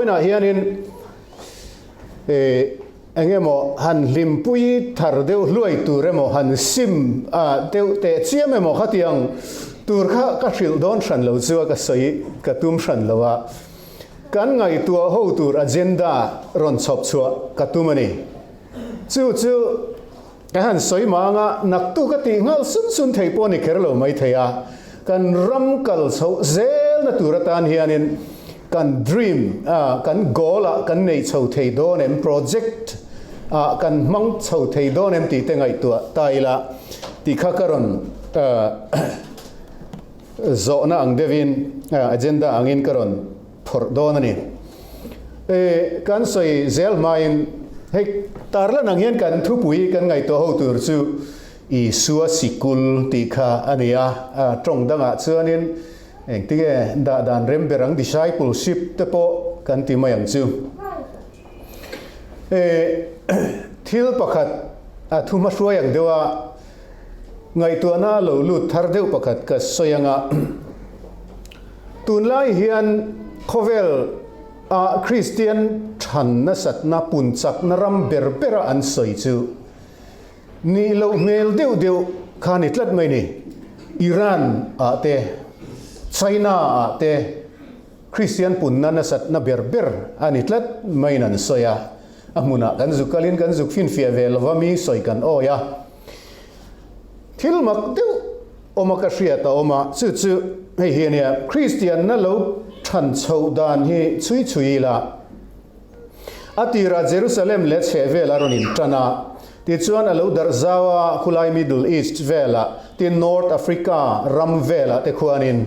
na hianin anh em han limpui thar deu luai tur mo han sim deu te chiam mo khatiang tur kha ka thil don san lo chuwa ka sei ka tum san lowa kan ngai tua ho tur agenda ron chop chua ka tumani chu ka han soi ma nga nak tu ka ti ngal sun thei po ni kherlo mai theya kan ram kal so zel na turatan hianin kan dream kan goal kan nei chho thei don em project kan mang chho thei don em ti te ngai tua taila ti kha karon zo na ang devin agenda angin karon phor don ani kan soi zel main hei tarla nang hian kan thu pui kan ngai to ho tur chu Isua Sikul ti kha ania trong danga chuanin eng tige da dan rem berang discipleship te po kan ti mayang chu thil pakhat thuma hruayang dewa ngai tuana lo lut thar deuh pakhat ka soyanga tunlai hian khovel Christian than na sat na punchak na ram berbera an soi chu ni lo mel deuh khanit lat mai ni Iran te China te Christian punna na sat na berber anit lat mai nan soya amuna kan zukalin kan zuk fin fia vel wami soi kan oya thil mak deuh omaka hria ta oma chu hei hiania Christian na lo than chho dan hi chui la atira Jerusalem le che vela ronin tana ti chuan alo dar zawa khulai Middle East vela ti North Africa ram vela te khuanin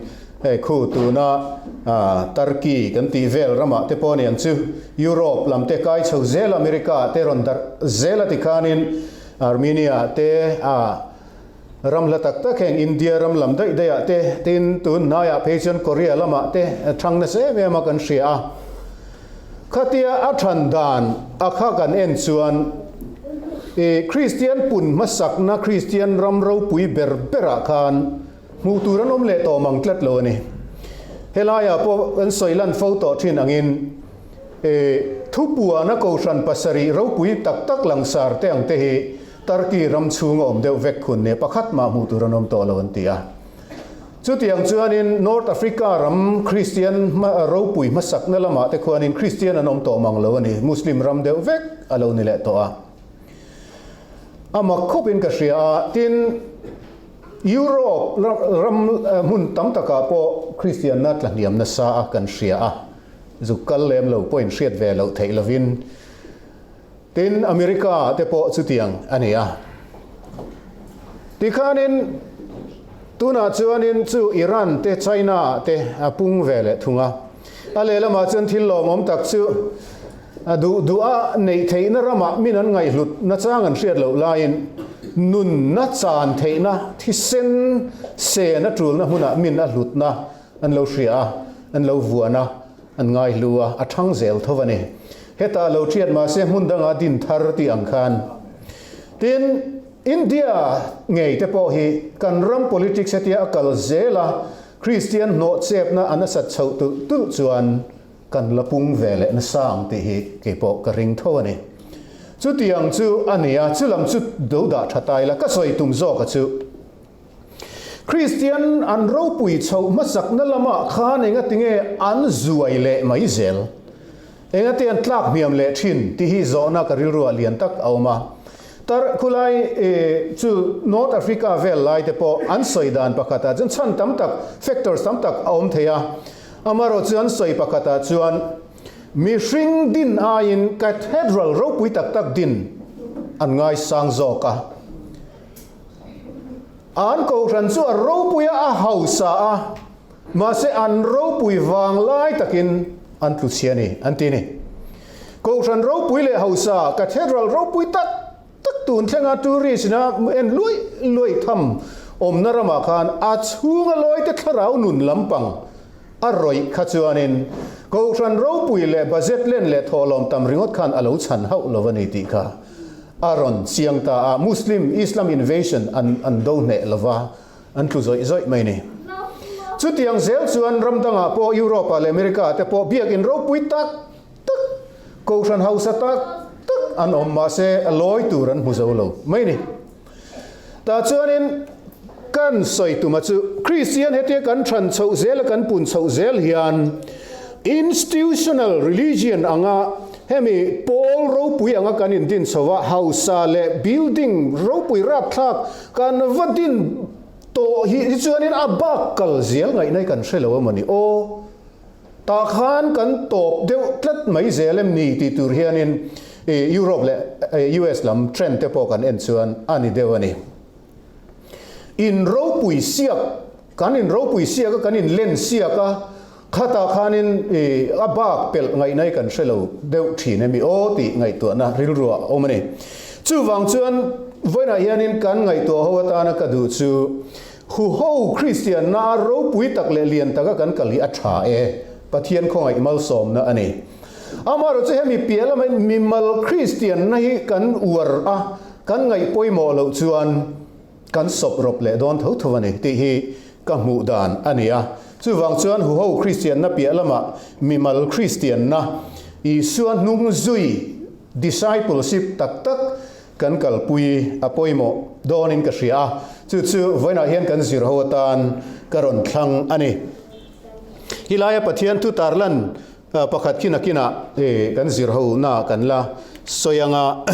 khu tu na Turkey kan ti vel rama te poni an chu Europe lam te kai chho zel America te ron dar zela ti khanin Armenia te ram la tak tak heng India ram lam dai dai te tin tun na ya Asian Korea lama te thang na se me ma kan ria khatia athan dan akha kan en chuan Christian pun masak na Christian ram ro pui berbera khan mu turan om le to mang tlat lo ni helaya po an soilan photo thin angin thupua na ko ran pasari ro pui tak tak langsar te ang te hi Turkey ram chung om deuh vek khun ne pakhat ma mu turan om to lo an tia chu tiang chuanin North Africa ram Christian ro pui masak na lama te khuanin Christian anom to mang lo ani Muslim ram deuh vek alo ni le to a amak khopin ka hria tin Europe ram mun tam taka po Christian na tlaniam na sa kan hria zukal lem lo point hriat ve lo thei lovin tin America te po chutiang ania tikhanin tuna chuanin chu Iran te China te apung vele thunga alela ma chen thil lo mom tak chu du a nei theina rama minan ngai hlut na changan hriat lo lain nun na chan theina thi sen se na trul na huna min a hlut na an lo hria an lo vuana an ngai lua a thang zel thowani heta lo thiat ma se mun danga din thar ti ang khan tin India ngei te po hi kan ram politics atia akal zela Christian no chep na anasat chho tu chuan kan lapung vele na sang te hi ke po ka ring thowani chu tiang chu ania chu lam chu do da thatai la ka soi tum zo ka chu Christian an ro pui chho masak na lama khan enga tinge an zuai le mai zel enga te an tlak miam le thin ti hi zo na ka rilru alian tak awma tar khulai chu North Africa vel lai te po an soidan pakata chen chan tam tak factors tam tak awm theya amaro chuan soi pakata chuan mi hring din a in cathedral ro pui tak tak din an ngai sang zo ka an ko ran chu ro pui a hausa a ma se an ro pui wang lai takin an tu chiani an ti ni ko ran ro pui le hausa cathedral ro pui tak tak tun thenga tourist na en lui tham om narama khan a chunga loi te tharau nun lampang aroi khachuanin ko ran ro pui le budget len le tholom tam ringot khan alo chan hau lovani ti kha aron siangta a Muslim Islam invasion an do ne lova an tu zoi mai ni chu tiang zel chuan ram danga po Europe le America te po biak in ro pui tak câu san hậu sát tức anh mà sẽ lối tu ran mu zo lo mấy nè ta cho nên kan soi tu ma chu Christian hete kan than chho zel kan pun chho zel hian institutional religion anga hemi Paul ro pui anga kanin din chowa house le building ro pui rap thak kan vadin to hi chuanin abakal zel ngai nai kan hrelo mani o ta khan kan top deuh tlat mai zelem ni ti tur hianin Europe le US lam trend te po kan en chuan ani dewani in ro pui siak kanin ro pui siak kanin len siak a khata khanin abak pel ngai nai kan hrelo deuh thine mi o ti ngai to na ril ruwa omani chu wang chuan voina hianin kan ngai to howata na ka du chu hu ho Christian na ro pui tak le lian taka kan kali a tha e pathian khongai mal som na ani amaro che hemi piela mi mal Christian na hi kan uar a kan ngai poimo lo chuan kan sop rop le don tho thowani ti hi ka mu dan ania chu wang chuan hu ho Christian na pialama mi mal Christian na Isua nung zui discipleship tak tak kan kalpui apoimo donin ka ria chu voina hian kan zir ho tan karon thlang ani hilaya pathian tu tarlan pakhat kina kan zir ho na kan la soyanga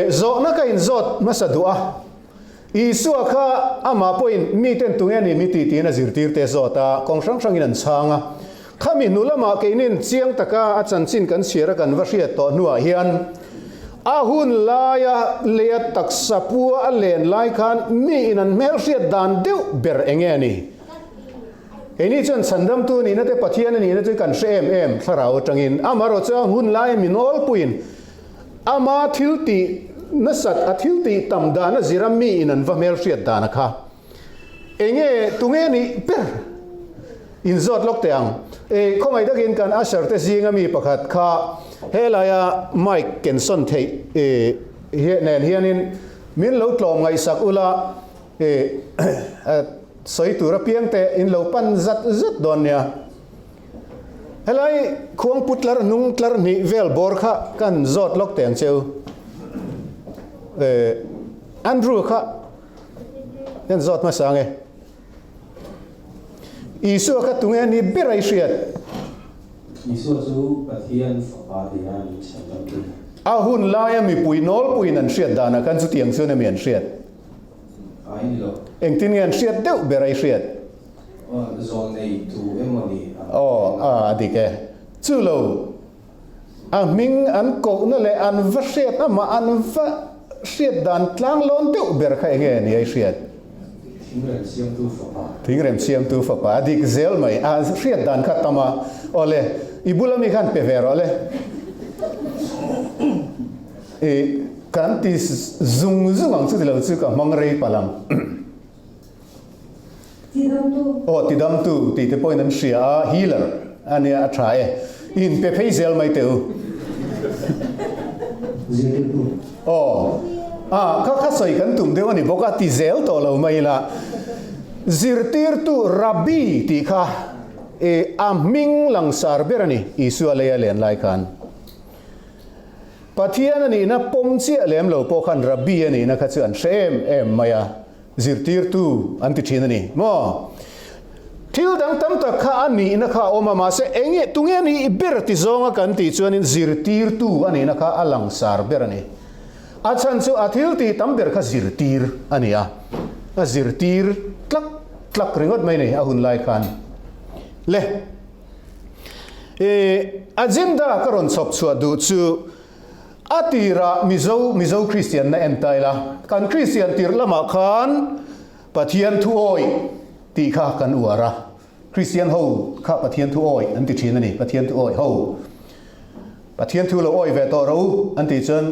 zo na kain zot masadua Isua kha ama point mi ten tungeni mi ti na zirtir te zota kong sang sang in changa khami nulama keinin chiang taka achan chin kan siara kan va hriat to nuwa hian ahun laya le tak sapua alen lai khan mi inan mel hriat dan deuh ber engeni eni chan sandam tu ni na te pathian ni na te kan em tharau tangin amaro cha hun lai minol puin ama thilti nasat athilti tamdana zirami inan va mel hriat dana kha enge tungeni per in zot lok teang khomai dakin kan ashar te zinga mi pakhat kha helaya Mike Kenson thei nen hianin min lo tlom ngai sak ula soi tura piang te in lo pan zat don nia helai khuang putlar nung tlar ni vel bor kha kan zot lok teang cheu Andrew kha yan zot ma sange Isua kha tungeni berai hriat Isua chu pathian fapa hian champi ahun laya mi puinol puinan hriat dana kan chu tiang chuna mian hriat ai lo engtin ngan hriat deuh berai hriat Zongte tu emoni dike chu lo ming an ko na le an va hriat ama an va hriat dan tlang lon deuh ber kha nge ni ai hriat Thingrem siam tu fapa dik zel mai hriat dan kha tama ole ibulami khan pever ole kan ti zung ang chu lo chu ka mangrei palam tidam tu ti te point an sia healer ania a try in pe zel mai teu kha soi kan tum deu ani boka ti zel to lo mai la zirtir tu rabbi ti kha aming lang sar berani Isua le len lai kan pathian ani na pomchi lem lo po khan rabbi ani na kha chu an em maya zirtir tu anti thin ani mo thil dang tam ta kha ani na kha oma ma se enge tungeni ber ti zonga kan ti chuanin zirtir tu ani na kha alang sar berani achan chu athil ti tam ber kha zirtir ania a zirtir tlak ringot mai nei ahun lai khan le agenda karon chop chua du chu atira mizo Christian na entaila kan Christian tir lama khan pathian thu oi ti kha kan uara Christian ho kha pathian thu oi an ti thin ani pathian thu oi ho pathian thu lo oi ve to ro an ti chen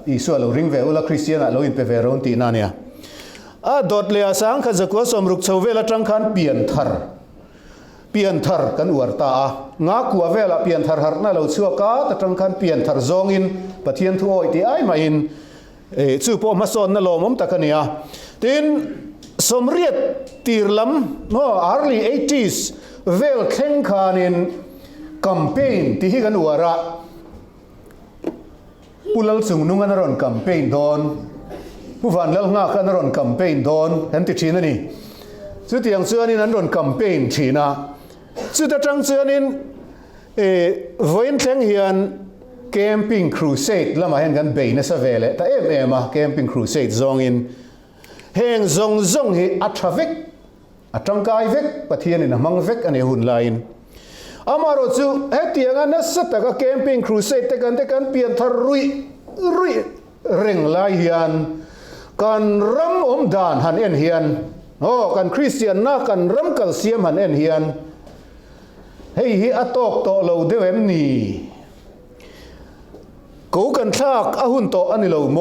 Isua lo ring ve ula Christian a lo in pe ve ron ti na nia a dot le asang kha zakwa somruk chowela tang khan pian thar kan uarta a nga kuwa vela pian thar har na lo chua ka ta tang khan pian thar zong in pathian thu oi ti ai ma in chu po ma son na lo mom takania tin somriat tirlam no early 80s เวลเข่งขานินแคมเปญที่ฮิกันวัวระผู้เล่าส่งนุ่งกันรอนแคมเปญโดนผู้ฟันเล่างากันรอนแคมเปญโดนเห็นติดชีนนี่สุดที่ยังเชื่อนี่นั้นรอนแคมเปญชีนะสุดที่จังเชื่อนี่วันเทงเฮียนแคมปิ้งครูเซดแล้วมาเห็นกันเบย์ในสเวลแต่มาแคมปิ้งครูเซดซองอินเฮงซงเฮอัตราเวกอัตรังกายเวกปะเทียนินะมังเวกอันนี้หุ่นไลน์อามาโรจูเฮตียงานนัสตะก็แคมปิ้งครูเซดแต่กันเปลี่ยนทารุยเร่งไลเฮียนกันรำดานหันเอ็นเฮียนกันคริสเตียนน่ากันรำกัลเซียมหันเอ็นเฮียนเฮ้ยฮิอัตอกโตเราเดวเอ็มนี่กูกันทักอาหุ่นโตอันนี้เราโม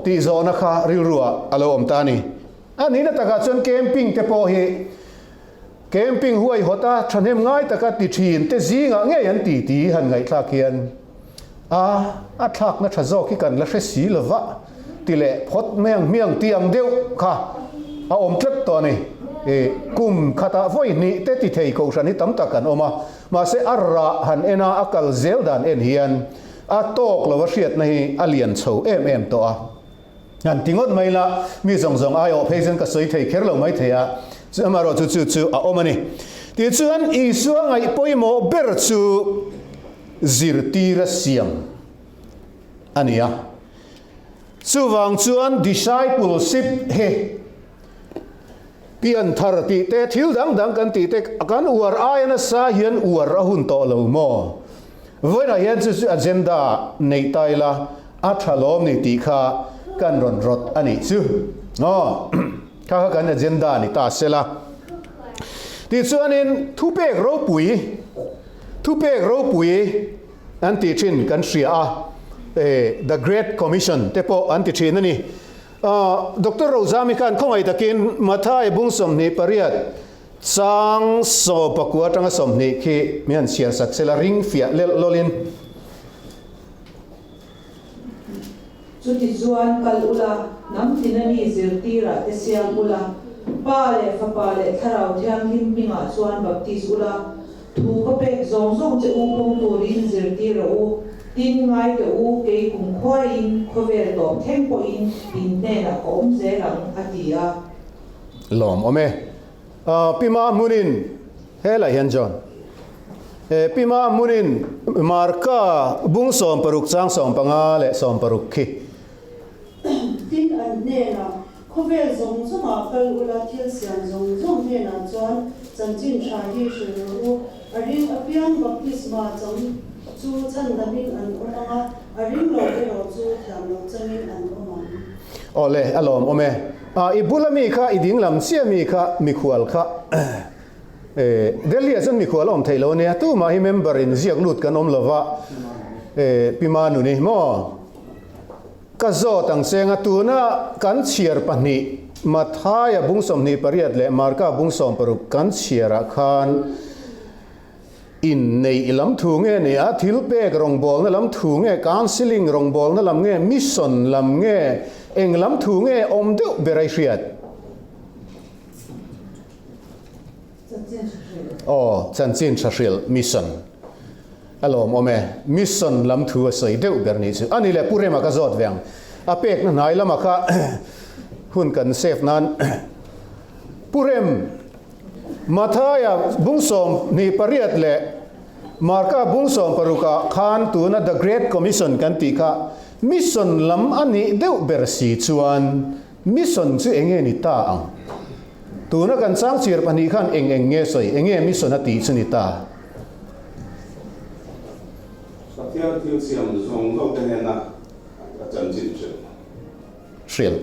ตีโซนะคะริวรัวอารมณ์ตานี่อันนี้นะตะกัดจนแคมปิ้งเตปโอเฮแคมปิ้งห้วยหัวตาฉันเห็นง่ายตะกัดติดชีนแต่ซีงะเงี้ยยันตีหันไงทักเฮียนทักนะทะโจกิกันละเสียสีละวะติเละพดเมียงเตียงเดียวค่ะเอาอมทรัดตัวนี่กุมขตาไฟนี่เตติเทยกูฉันนี่ตั้มตะกันออกมาเสอาระหันเอนาอักลเซลดานเอ็นเฮียนโตกละวะเชียดในอเลียนโชตัวงั้นติงอดไม่ละมีสองไอโอเพย์เซนก็สวยเทยเคร์เราไม่เทียจะมารอจู่ออกมานี่ที่ชวนอีส่วนไอ้ป่วยโมเบอร์จูซิร์ตีระเซียมอันนี้ส่วนชวน discipleship เฮเปลี่ยนทาร์ติเตทิวดังกันติเตกันอวดอายนะสาเฮียนอวดหุ่นโตเราโมวันนี้ยันจะอเจนดาในไทยละอัฐลมในตีขากันรอนรถอันนี้ซูข้ากันอเจนดาในตาเสละที่ส่วนนี้ทุเปกรูปุยอันที่ชินกันเสียThe Great Commission เตปอันที่ชินนี่ดร. โรซามิกันคงไอ้ตะกินมาท้ายบุ้งสมนิปริยัตสังโซปกัวจังสมนิคีมีอันเสียสักเซลาริงเฟียเลโลลินจุดที่จวนกัลอุลาน้ำที่นั่นนี่ซิลตีระเตเซียงอุลาป้าเล่ฟ้าป้าเล่ทาราเทียงหิมปิงอาจวนบัพติสอุลาถูกเป็กซงจะอุปงตัวรินซิลตีระอูtin ngay cái u cái cùng khoai in khoai về tổ thêm point in này là ốm dễ lắm atia lom ome pima munin hela hian jon pima munin marka bung som paruk chang som panga le som paruk khi tin an ne la khoai về zong ma kal ula thil sian zong ne na chuan chanchin tha hi shuru aring apiang baptisma chang chu chan damin an omanga aring lo ke ro chu thiam lo changin an oma ole alom ome ibulami kha iding lam sia mi kha mi khwal kha delia san mi khwal om thailo ne tu ma hi member in ziak lut kan om lova pimanu ni mo ka zo tang senga tu na kan chiar pani mathaya bungsom ni pariat le marka bungsom paru kan chiara khan in nei ilam thu nge ne a thil pek rong bol na lam thu nge counseling rong bol na lam nge mission lam nge eng lam thu nge om deuh berai hriat chanchin thril mission alom ome mission lam thu a sei deuh ber ni chu ani le purema ka zot veng a pek na nai lama kha hun kan save nan purem mathaya bungsom ni pariat le marka bungsom paruka khan tu na the great commission kan ti kha mission lam ani deuh ber si chuan mission chu enge ni ta ang tu na kan sang chir pani khan eng nge soi enge mission ati chu ni ta satya thil siam zong te na chanchin shil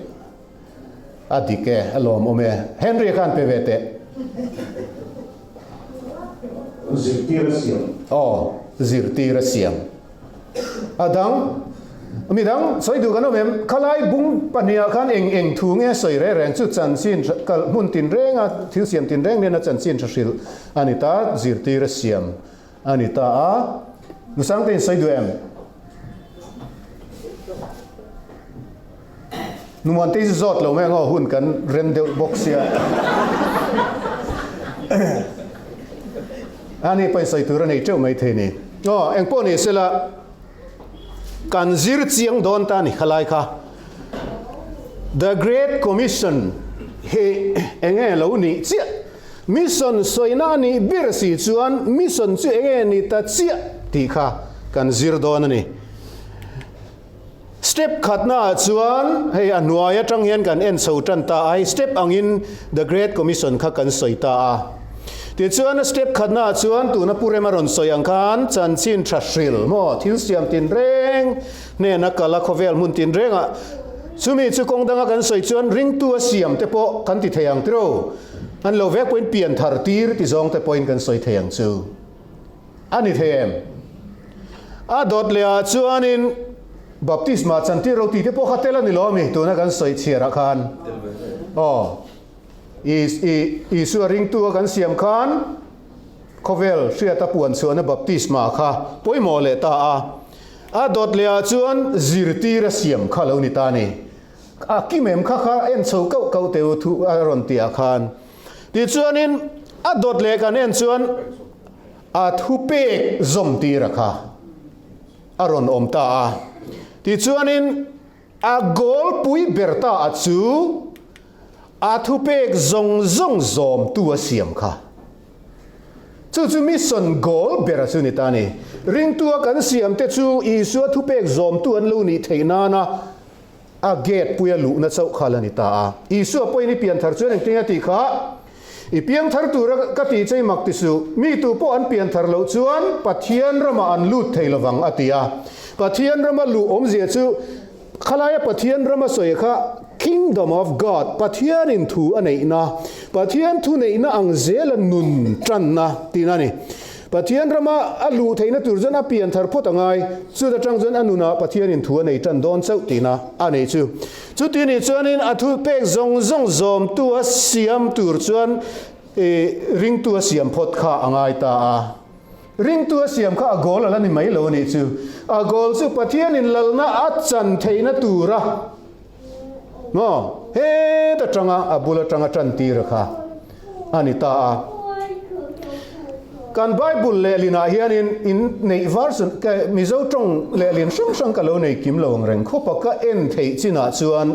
adike alom ome henry khan pevete zirtira siam adang midang soi du kan omem khalai bung pania khan eng thu nge soi re reng chu chanchin kal mun tin renga thil siam tin reng ne na chanchin thil anita zirtira siam anita a nusang ten soi du em numan te zot lo me ngo hun kan rem de box ya ani pai sai tur nei cheu mai the ni eng po ni sela kan zir chiang don ta ni khalai kha the great commission he enge lo ni chia mission soina ni birsi chuan mission chu enge ni ta chia ti kha kan zir don ni step khatna chuan hei anuaya tang hian kan en so tan ta ai step angin the great commission kha kan soita a ti chuan step khatna chuan tu na purema ron soyang khan chan chin thrasril mo thil siam tin reng ne na kala khovel mun tin renga chumi chu kongdanga kan soi chuan ring tu a siam te po kan ti theyang tro an lo vek point pian thar tir ti zong te point kan soi theyang chu ani them a dot le a chuan in baptisma chanti roti te po khatela ni lo mi tu na kan soi chira khan Isua ring tu kan siam khan khovel ria ta puan chuan baptisma kha poimo le ta a dot le a chuan zirti ra siam kha lo ni ta ni a ki mem kha en chho kau te thu a ron tia khan ti chuan in a dot le kan en chuan a thu pek zom ti ra kha a ron om ta a ti chuan in a gol pui berta a chu a thu pek zong zom tu a siam kha chu mission goal bera chu ni ta ni ring tu kan siam te chu Isua thu pek zom tu an lo ni theina na a gate puya lu na chau khala ni ta a Isua poi ni pian thar chuan eng tinga ti kha i piang thar tu ra ka ti chei mak ti su mi tu po an pian thar lo chuan pathian rama an lut theilawang atia pathian rama lu om zia chu khalaya pathian rama soi kha kingdom of God pathian in thu anei na pathian thu nei na ang zel nun tran na tina ni pathian rama alu theina turjana pian thar phot angai chu da tang jon anuna pathian in thu anei tran don chau tina anei chu ti ni chuan in athu pek zong zom tu a siam tur chuan ring tu a siam phot kha angai ta a ring tu a siam kha agol ala ni mai lo ni chu agol chu pathian in lalna a chan theina tura no he ta tanga abula tanga tran ti ra kha anita a kan bible le lina hian in nei version ka mizo tong le lin sang ka lo nei kim lo reng kho pa ka en thei china chuan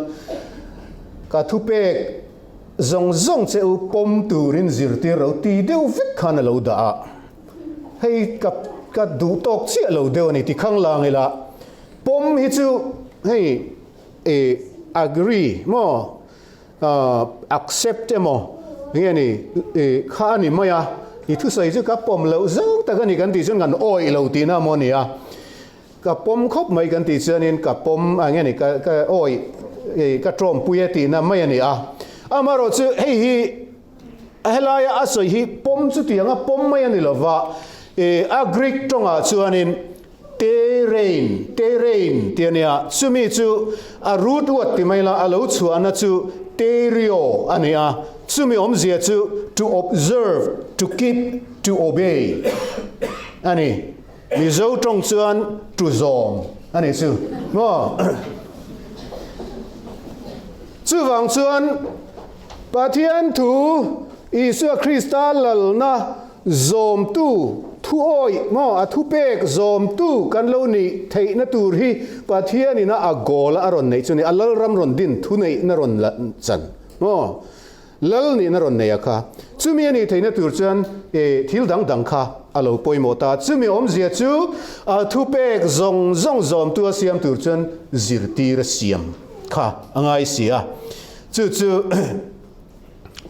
ka thu pek zong che u pom turin zirti ro ti deu vek khan lo da a hei ka du tok chi lo deu ni ti khang lang ila pom hi chu hei agree mo accept mo nge ni kha ni maya i thu sai chu ka pom lo zong ta ka ni kan ti chun kan oi lo ti na mo ni a ka pom khop mai kan ti chuan in ka pom nge ni ka oi ka trom puye ti na mai ni a amaro chu hei hi helaya asoi hi pom chu ti anga pom mai ni lova agric tonga chuan in terrain tiania sumi chu a root wat ti mai la alo chu ana chu terio ania sumi om zia chu to observe to keep to obey ani mizo tong chuan to zom ani chu mo chu wang chuan pathian thu Isua Krista lal na zom tu thu oi mo a thu pek zom tu kan lo ni thei na tur hi pathian ina agol aron nei chuni alal ram ron din thu nei na ron la chan mo lal ni na ron nei akha chumi ani thei na tur chan thil dang kha alo poimo ta chumi om zia chu a thu pek zom tu a siam tur chan zirti ra siam kha angai sia chu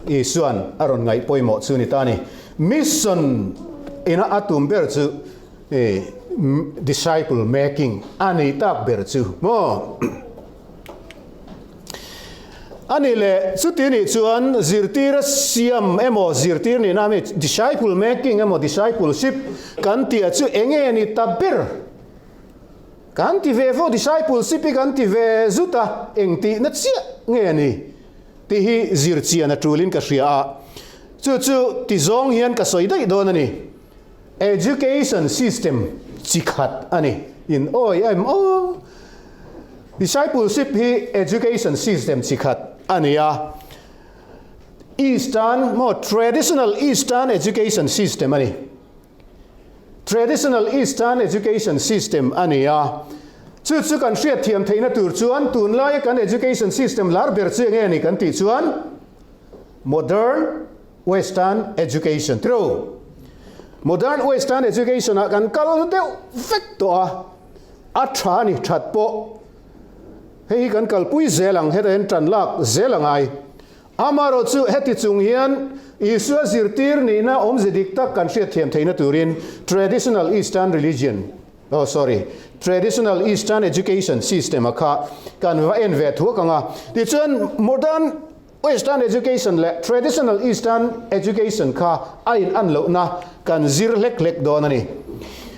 Isuan aron ngai poimo chu ni ta ni mission ina atum ber chu disciple making ani tak ber chu mo ani le chu ti ni chuan zirtir siam emo zirtir ni na me disciple making emo discipleship kan ti chu enge ni taber kan ti ve vo discipleship kan ti ve zuta engti na chia nge ni ti hi zirchia na trulin ka hria chu ti zong hian ka soi dai don ani education system chikhat ani in oi am discipleship hi education system chikhat ania Eastern more traditional Eastern education system ani traditional Eastern education system ania chu kan hriat thiam theina tur chuan tun lai kan education system lar ber che nge ni kan ti chuan modern Western education true modern Western education a kan kal deuh vek to a tha ni that po hei kan kal pui zelang heten tran lak zelangai amaro chu heti chung hian Isua zirtir ni na zedik tak kan hriat thiam theina turin traditional Eastern religion traditional Eastern education system akha kan va en ve thu kanga ti chuan modern Western education le traditional Eastern education kha ain an lo na kan zir lek don ani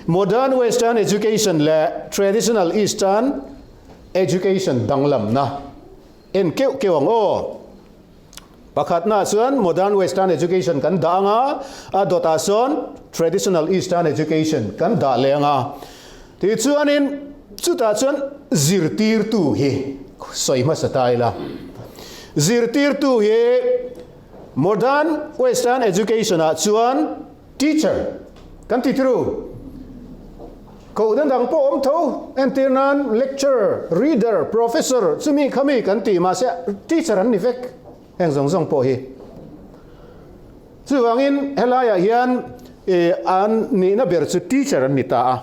modern Western education le traditional Eastern education danglam na en kewang o pakhat na chuan modern Western education kan da nga a dota son traditional Eastern education kan da lenga ti chuanin chuta chuan zirtir tu hi soima sataila zirtir tu hi modern Western education a chuan teacher kan ti tru ko dan dang po om tho entirnan lecturer reader professor chumi khami kan ti ma se teacher an ni vek heng zong po hi chuwangin helaya hian an ni na ber chu teacher an ni ta a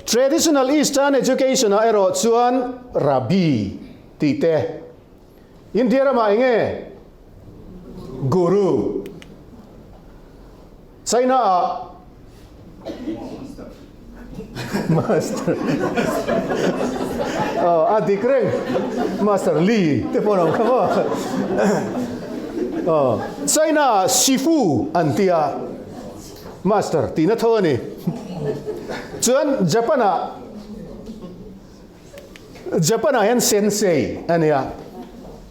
traditional Eastern education a ero chuan rabbi ti te India rama enge guru China master adikreng master Lee te ponong kama China shifu antia master tina thoni chuan Japana hen sensei ania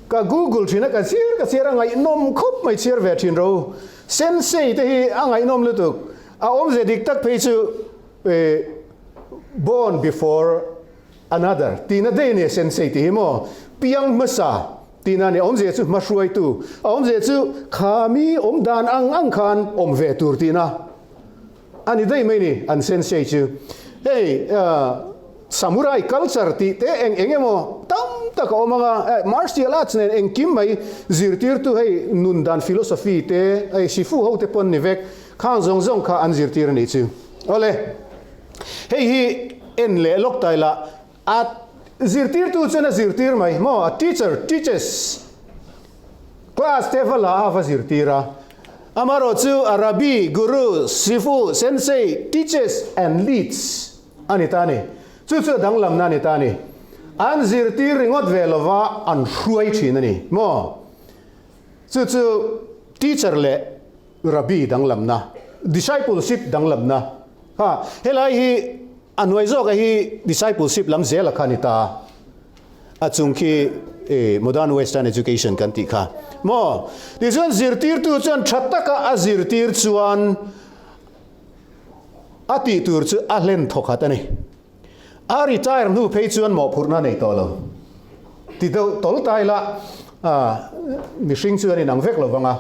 ka Google thina ka sir angai nom khop mai chir ve thin ro sensei te hi angai nom lutuk a om ze dik tak phei chu born before another tina de ne sensei te hi mo piang masa tina ne om ze chu ma hruai tu om ze chu khami om dan ang khan om ve tur tina ani dei mai ni an sensei chu hey samurai culture ti te engemo tam tak omanga martial arts ne engkim mai zirtir tu hei nundan philosophy te ai shifu ho te pon ni vek khang zong kha an zirtir ni chu ole hei hi en le lok taila at zirtir tu chena zirtir mai mo a teacher teaches class te vala ava zirtira amaro chu arabi guru shifu sensei teaches and leads anitani chu danglam na ni tani an zirtir ringot velova an hruai thin ani mo chu teacher le rabbi danglam na discipleship danglam na ha helai hi anwai zo ka hi discipleship lam zela khanita achungki modern Western education kan ti kha mo ti chuan zirtir tu chuan thataka a zirtir chuan ati tur chu a hlen thokhat ani a retire nu phei chuan mo phurna nei to lo ti do tol tai la mi hring chuan in ang vek lo wanga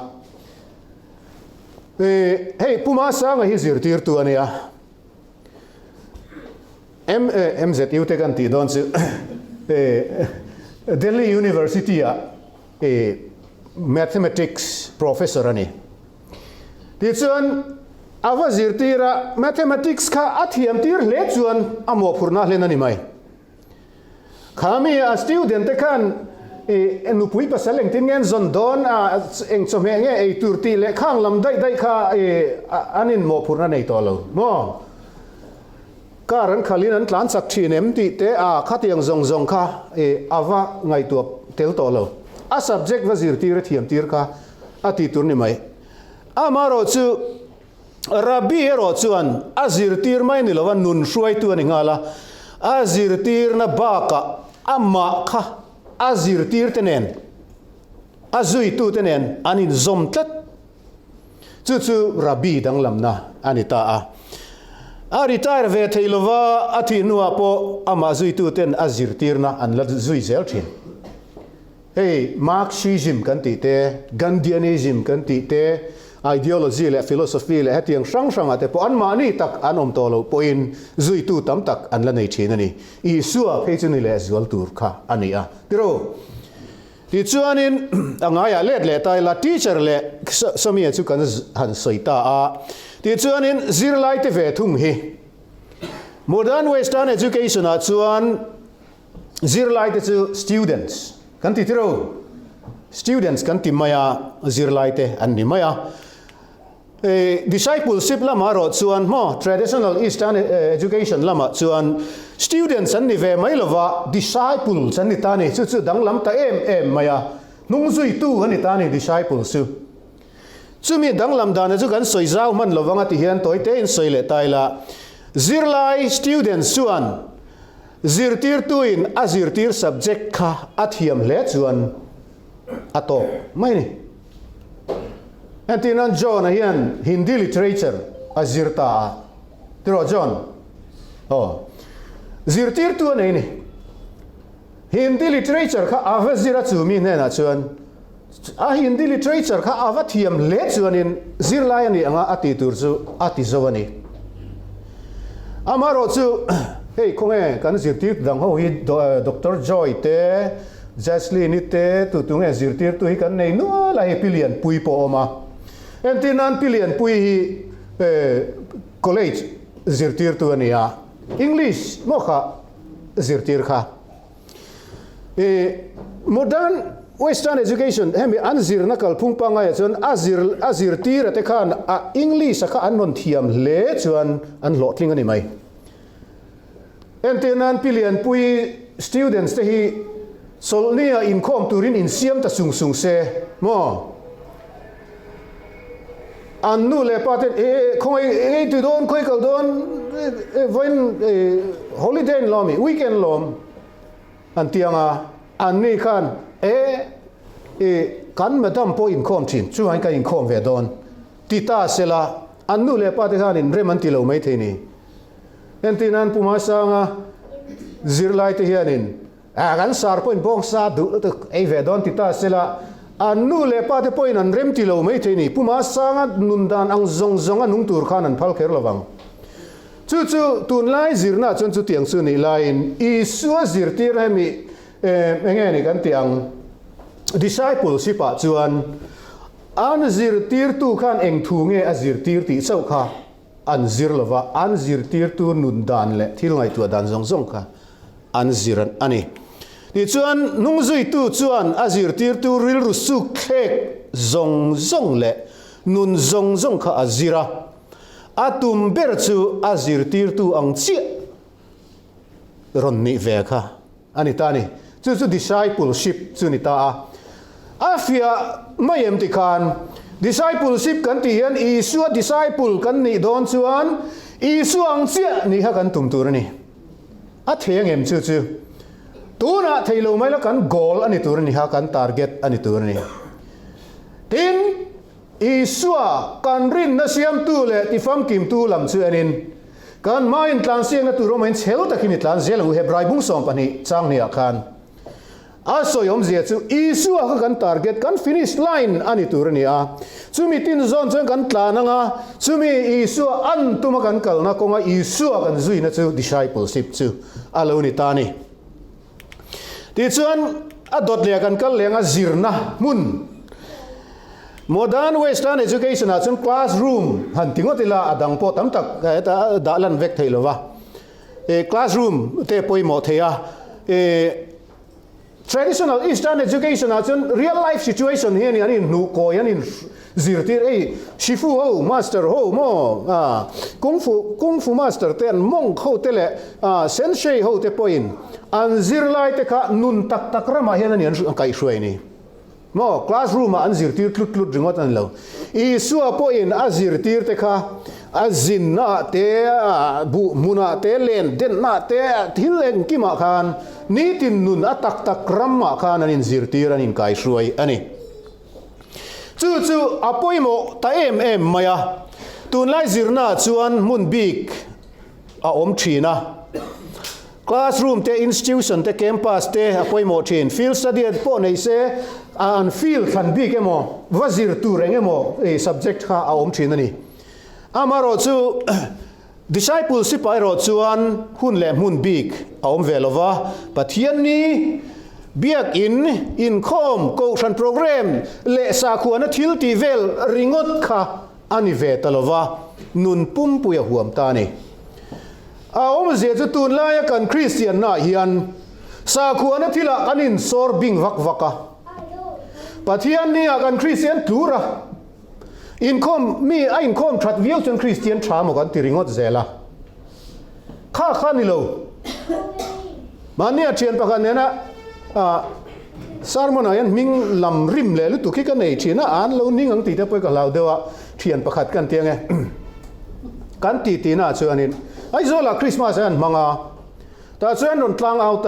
hey puma sang hi zirtir tu ania MZU te kan ti don chu Delhi University a mathematics professor ani ti chuan ava zirtira mathematics kha athiam tir le chuan amo phurna hlen ani mai khami a student te khan enu pui pasaleng tin ngen zon don eng chome nge ei turti le khang lam dai kha anin mo phurna nei to lo mo karan khalin an tlan sak thinem ti te khatiang zong kha ava ngai tu tel to lo a subject va zirtir thiam tir kha ati tur ni mai amaro chu rabbi ero chuan azirtir mai ni lowan nun hruai tu ani ngala azirtir na baka amma kha azirtir tenen azui tu tenen anin zomtlat chu rabbi danglam na anita a retire ve theilova athi nuwa po ama zui tu ten azirtir na an la zui zel thin hey Marxism kan ti te Gandhianism kan ti te ideology le philosophy le hetiang sang ate po an ma ni tak an om to lo po in zui tu tam tak an la nei thin ani Isua phei ni le zual tur kha ani a tiro ti chuanin angaya let le tai la teacher le somia chu kan han soita a ti chuanin zirlai te ve thung hi modern western education a chuan zirlai te chu students kan ti tiro students kan ti maya zirlai te an ni maya discipleship lama ro chuan mo traditional eastern education lama chuan students an ni ve mai lova disciples an ni ta ni chu chu dang lam ta em maya nung zui tu an ni ta ni disciples chu mi dang lam dan chu kan soi zau man lovanga ti hian toi te in soi le tai la zirlai students chuan zirtir tuin a zirtir subject kha athiam le chuan ato mai ni antinan John hian Hindi literature azirta tiro John zirtir tu nei ni Hindi literature kha avazira chumi ne na chuan a Hindi literature kha avathiam le chuan in zirlai ani anga ati tur chu ati zawani amaro chu hey konge kan zirtir dang ho hi Dr. Joy te Jaslyn ni te tu tunge zirtir tu hi kan nei no la pilian pui po oma entinan pilian pui hi college zirtir tu ania English mo kha zirtir kha modern western education hemi anzir na kal phung panga ya chon azir tir ate khan a English kha an non thiam le chuan an lo tling ani mai entinan pilian pui students te hi solnia Inkhawm turin in siam ta sung se mo annu le paten khoi tu don khoi kal don when holiday lomi weekend lom antianga anni khan kan madam po Inkhawm thin chu han ka Inkhawm ve don tita sela annu le paten khan in reman ti lo mai theni entinan puma sanga zirlai te hianin kan sar point bong sa du ei ve don tita sela annu le pa te point an rem ti lo mai theni puma sanga nundan ang zong anung tur khan an phal kher lawang chu tun lai zirna chon chu tiang chu ni lain Isua zirtir hemi enge ni kan tiang discipleship a chuan an zirtir tu khan eng thu nge a zirtir ti chau kha an zir lova an zirtir tu nundan le thil ngai tu dan zong kha an ziran ani ti chuan nung zui tu chuan azir tir tu ril ru su khek zong le nun zong kha azira atum ber chu azir tir tu ang chi ron ni ve kha ani ta ni chu discipleship chu ni ta afia mayem ti khan discipleship kan ti hian Isua disciple kan ni don chuan Isua ang chi ni ha kan tum tur ni a theng em chu tuna thailo mai la kan goal ani tur ni ha kan target ani tur ni tin Isua kan rin na siam tu le ti fam kim tu lam chu anin kan main tlan siang na tu ro main chhel takin tlan zel hu hebrai bung som pani chang ni akhan aso yom zia chu Isua ka kan target kan finish line ani tur ni a chumi tin zon chen kan tlananga chumi Isua an tuma kan kalna konga Isua kan zui na chu discipleship chu alo ni ta ni ti chuan a dot le kan kal lenga zirna mun modern western education a chun classroom han tingotila adang po tam tak ta dalan vek theilowa classroom te poimo theya traditional eastern education a chun real life situation here ni ani nu ko yanin zirtir shifu ho master ho mo kung fu master ten mong ho tele sensei ho te point an zirlai te kha nun tak rama hian ani an kai hruai ni mo classroom an zirtir tlut ringot an lo Isua point a zirtir te kha azin na te bu muna te len den na te thileng kima khan ni tin nun a tak rama khan an zirtir an kai hruai ani chu apoimo ta em maya tun lai zirna chuan mun big a om thina classroom te institution te campus te apoimo thin field study po nei se an feel khan bi ke mo wazir tu reng emo e subject kha a om thin ani amaro chu discipleship ai ro chuan hun le mun big a om velova pathian ni biak in khom ko than program le sa khuana thil ti vel ringot kha ani ve talova nun pum puya huam ta ni a om je chu tun la ya kan christian na hian sa khuana thila kanin sor bing vak vaka pathian ni akan christian tura inkhom mi a inkhom that viau chen christian tha mo kan tiringot zela kha ni lo mania thian pakhan ne na sarmon ayan ming lam rim le lu tu ki ka nei thina an lo ning ang ti te poi ka lau dewa thian pakhat kan tiang e kan ti na chuanin ai zola christmas an manga ta chuan ron tlang out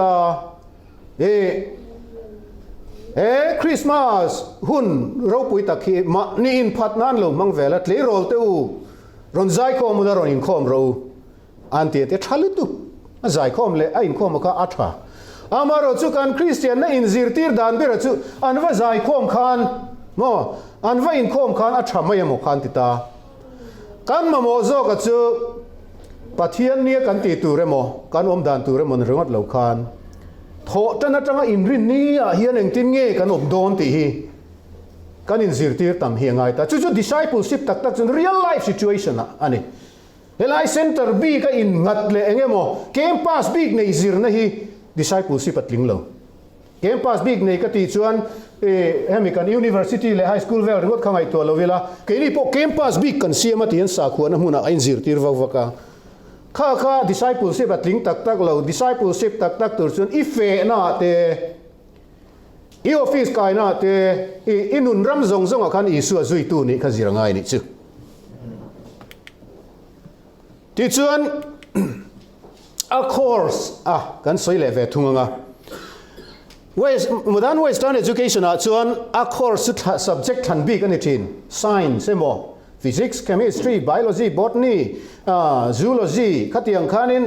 Christmas hun ro pui takhi ma ni in phat nan lo mang vela tle rol te u ron zai khom mu da ron in khom ro an te thalu tu a zai khom le a in khom ka atha amaro chu kan christian na in zirtir dan ber chu an va zai khom khan mo an va in khom khan atha mai mo khan ti ta kan ma mo zo ka chu pathian ni kan ti tu re mo kan om dan tu re mon rongot lo khan tho tana tanga in rin ni a hian eng tin nge kan om don ti hi kan in zirtir tam hi ngai ta chu discipleship tak tak chun real life situation ani helai center b ka in ngat le engemo campus big nei zir na hi discipleship atling lo campus big nei ka ti chuan hemikan university le high school vel ringot khangai to lo vela ke ni po campus big kan siama tian sa khuana huna ain zirtir vaka kha discipleship atling tak tak lo discipleship tak tak tur chun ife na te i office kai na te inun ram zong zong akhan Isua zui tu ni khazira ngai ni chu ti chuan a course kan soi le ve thunga modern western education chuan a course subject han bi kan tin science emo physics chemistry biology botany zoology khatiang khanin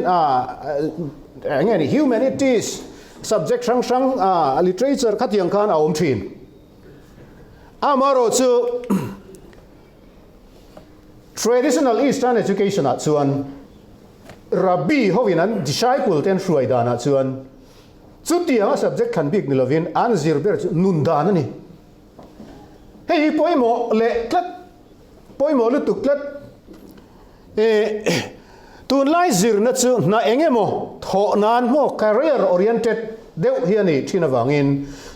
ngani humanities subject sang literature khatiang khan a om thin amaro chu traditional eastern education chuan rabbi hovinan disciple ten hruai dana chuan chutianga subject khan bik ni lovin an zir ber nun dan ani hei poimo le tlat poimo lu tuklat tun lai zir na chu na engemo tho nan mo career oriented deu hiani thina wangin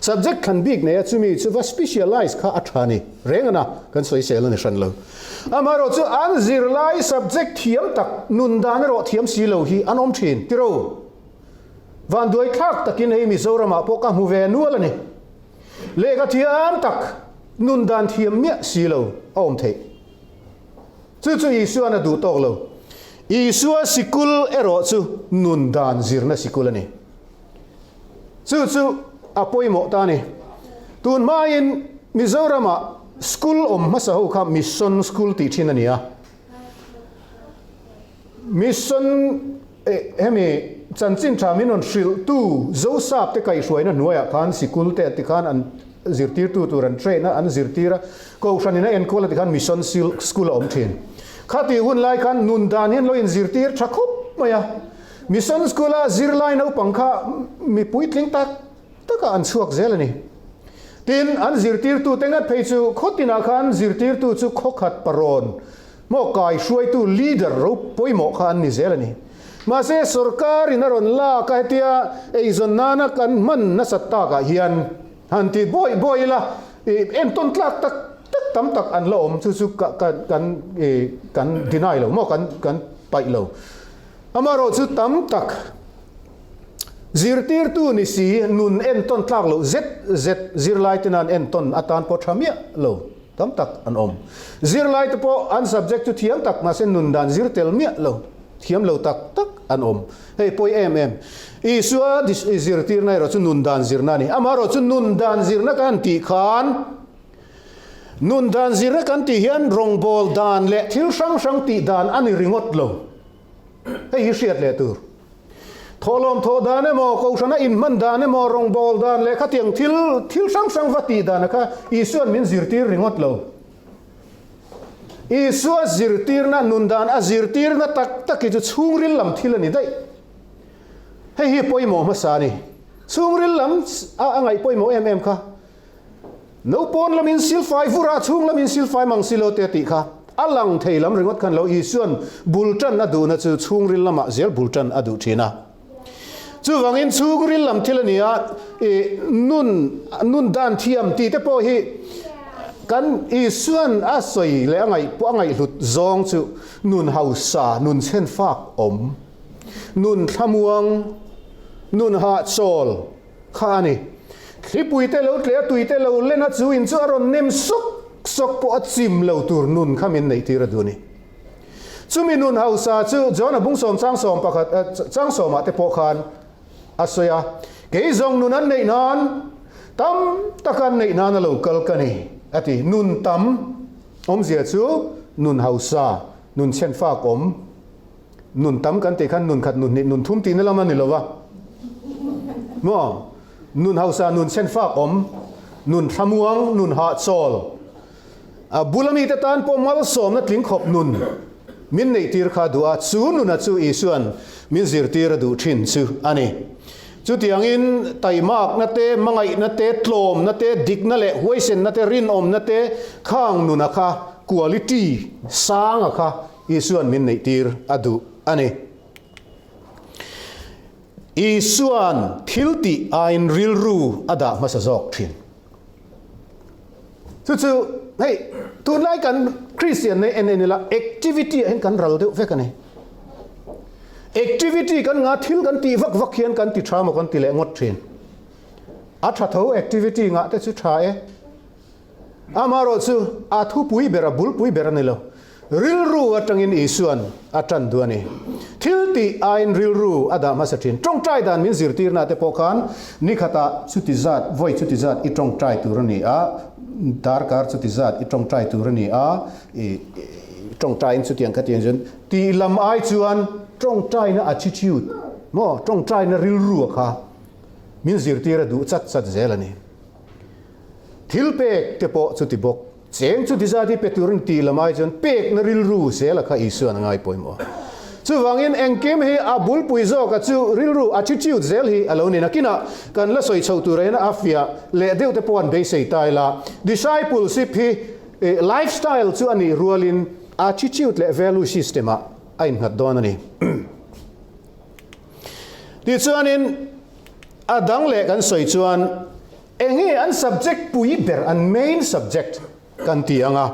subject khan bik ne chumi chu va specialize kha athani rengana kan soi sel ni san lo amaro chu an zir lai subject thiam tak nun dan ro thiam si lo hi anom thin tiro van doi khak takin hei Mizo ma po ka mu ve nual ani le ka thiam tak nun dan thiam mia si lo om the chu Isua na du tok lo Isua Sikul ero chu nun dan zirna sikul ani chu apoi mo ta ni tun ma in Mizo ma school om masa ho kha mission school ti thin ania mission hemi chanchin thamin on shil tu zo sap te kai hruai na nuaya khan sikul te ti khan an zirtir tu ran train na an zirtira ko shanina en kola ti khan mission school om thin khati hun lai khan nun dan hen lo in zirtir thakup maya mission school a zir lai no pangkha mi puitling tak taka an chuak zelani tin an zirtir tu tengat phei chu khotina khan zirtir tu chu khokhat paron mo kai hruai tu leader ro poimo khan ni zelani ma se sarkar inaron la ka tia eizon nana kan man na satta ka hian hanti boy la em ton tlak tak tam tak an lo om chu kan deny lo mo kan pai lo amaro chu tam tak zirtir tu ni si nun en ton tlak lo zir lai tinan en ton atan po thamia lo tam tak an om zir lai te po an subject to thiam tak ma se nun dan zir tel mia lo thiam lo tak an om hei poi em Isua zirtir nai ro chu nun dan zirna ni amaro chu nun dan zirna kan ti khan nun dan zirna kan ti hian rong bol dan le thil sang ti dan ani ringot lo hei hi hriat le tur ทอลมทอดานโมกูชนะอินมันดานโมรองบอลดานเลยข้าเตียงทิลสังวัติดานนะคะอิส่วนมินซิรตีริงอดโลอิส่วนซิรตีรน่ะนุนดานซิรตีรน่ะตักกิจชุ่งริลลำทิลนี่ได้ให้ฮีปอยโมมาสานี่ชุ่งริลลำไงปอยโมค่ะนูปนละมินซิลไฟฟูราชุ่งละมินซิลไฟมังซิโลเตติค่ะอลังเทลำริงอดกันเราอิส่วนบุลจันอดูนะจู่ชุ่งริลลำเซลบุลจันอดูทีนะจู่วังอินชุ่งริลลำทิลนี่นุนดานเทียมตีเตปอฮีกันอิส่วนอาศัยและไงพวกไงหลุดซองจู่นุนเฮาซานุนเส้นฟากอมนุนทำวงนุนหาโซลข้านี่ที่ปุยเตลูเลียตุยเตลูเล่นจูอินจูอารอนเนมซกปอดซิมเลวตูร์นุนข้ามินในที่ระดูนี่จูมินุนเฮาซาจูจอนะบุ้งสมจ้างสมปะคัดจ้างสมมาเตปอคานอาศัยเกยจงนุนันในนั้นตั้มตะกันในนั้นเราเกลกันนี่อตินุนตั้มเสียจูนุนเฮาซานุนเช่นฟ้ากนุนตั้มกันเตขันนุนขัดนุนนี่นุนทุ่มตีนั่นละมันนี่หรอวะมั่วนุนเฮาซานุนเช่นฟ้ากนุนทำวงนุนหาโซลบุลมีตะตานปอมัลสมนัดลิงขบนุนมินในตีร์ขาดูอาจูนุนจูอิส่วนมินซิรตีร์ดูชินจูอันนี้จุดอย่างอินไตมากนัดเตมังไงนัดเตตลมนัดเตดิกนั่นแหละห้วยเซนนัดเตรินอมนัดเตข้างนุนนะคะคุณภาพสร้างอะค่ะอิส่วนมินในตีร์อดูอันนี้อิส่วนทิลติอินริลรูอดามาสะจอกทินจู่ๆเฮ้ยตัวไล่กันคริสเตียนในนี่ละแอคทิวิตี้เห็นกันเราเดียวเฟกันนี่แอคทิวิตี้กันงาทิลกันตีวักเขียนกันตีทรามกันตีเละงดทินอัฐเท่าแอคทิวิตี้งาแต่สุดท้ายอามารอจู่อาทุปุยเบระบุลปุยเบระนี่ละริลรูอัตังอินอิส่วนอัตันตัวนี้ทิลติอินริลรูอดามาสะทินตรงใจดานมินซิรตีร์นาเตปอคันนิขตาสุติจัดไว้สุติจัดอีตรงใจตัวนี้ดาร์การสุติจัดอีตรงใจตัวนี้ตรงใจอินสุติยังขัดยังจนตีลำไอจวนตรงใจนะ attitude มั่วตรงใจนะริลรูค่ะมินซิรตีร์ดูจัดเจลนี่ทิลเปกเตปอสุติบกเสียงสุดที่จะที่เป็นตัวรินตีละไม่จนเป็กนริลรูเสียละค่ะอิส่วนง่ายป่วยมั้งจู่วังอินเอ็งเกมให้อาบุลปุยโซกับจู่ริลรูอาชิจิวเซลฮีอารมณ์นี่นะกินะกันละสวยชาวตัวเรนอาฟิอาเละเดียวแต่ปวนเบสตายละ discipleship ฮีไลฟ์สไตล์จู่อันนี้รัวลินอาชิจิวเละ value system อ่ะไอ้หนัดดอนนี่ที่จู่อันนี้อาดังเละกันสวยจวนเอ็งให้อัน subject ปุยเบอร์อัน main subjectกันที่อ่ะ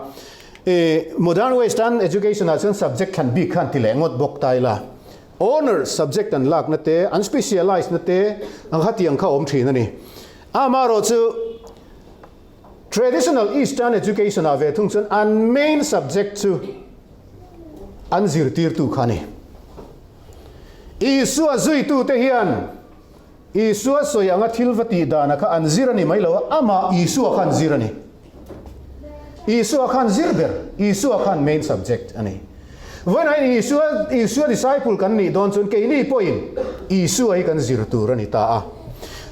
modern western education as an subject can be kan ti lengot bok tai la honor subject an lak na te an specialize na te ang hati ang khaom thina ni amaro chu traditional eastern education ave thung chun an main subject chu an zir tir tu khani isua zui tu te hian isua soyanga thilvati dana kha an zirani mai lo ama isua khan zirani Isua khan zirber, Isua khan main subject ani. When I Isua disciple kan ni don chun ke ni point, Isua kan zirtur ani ta a.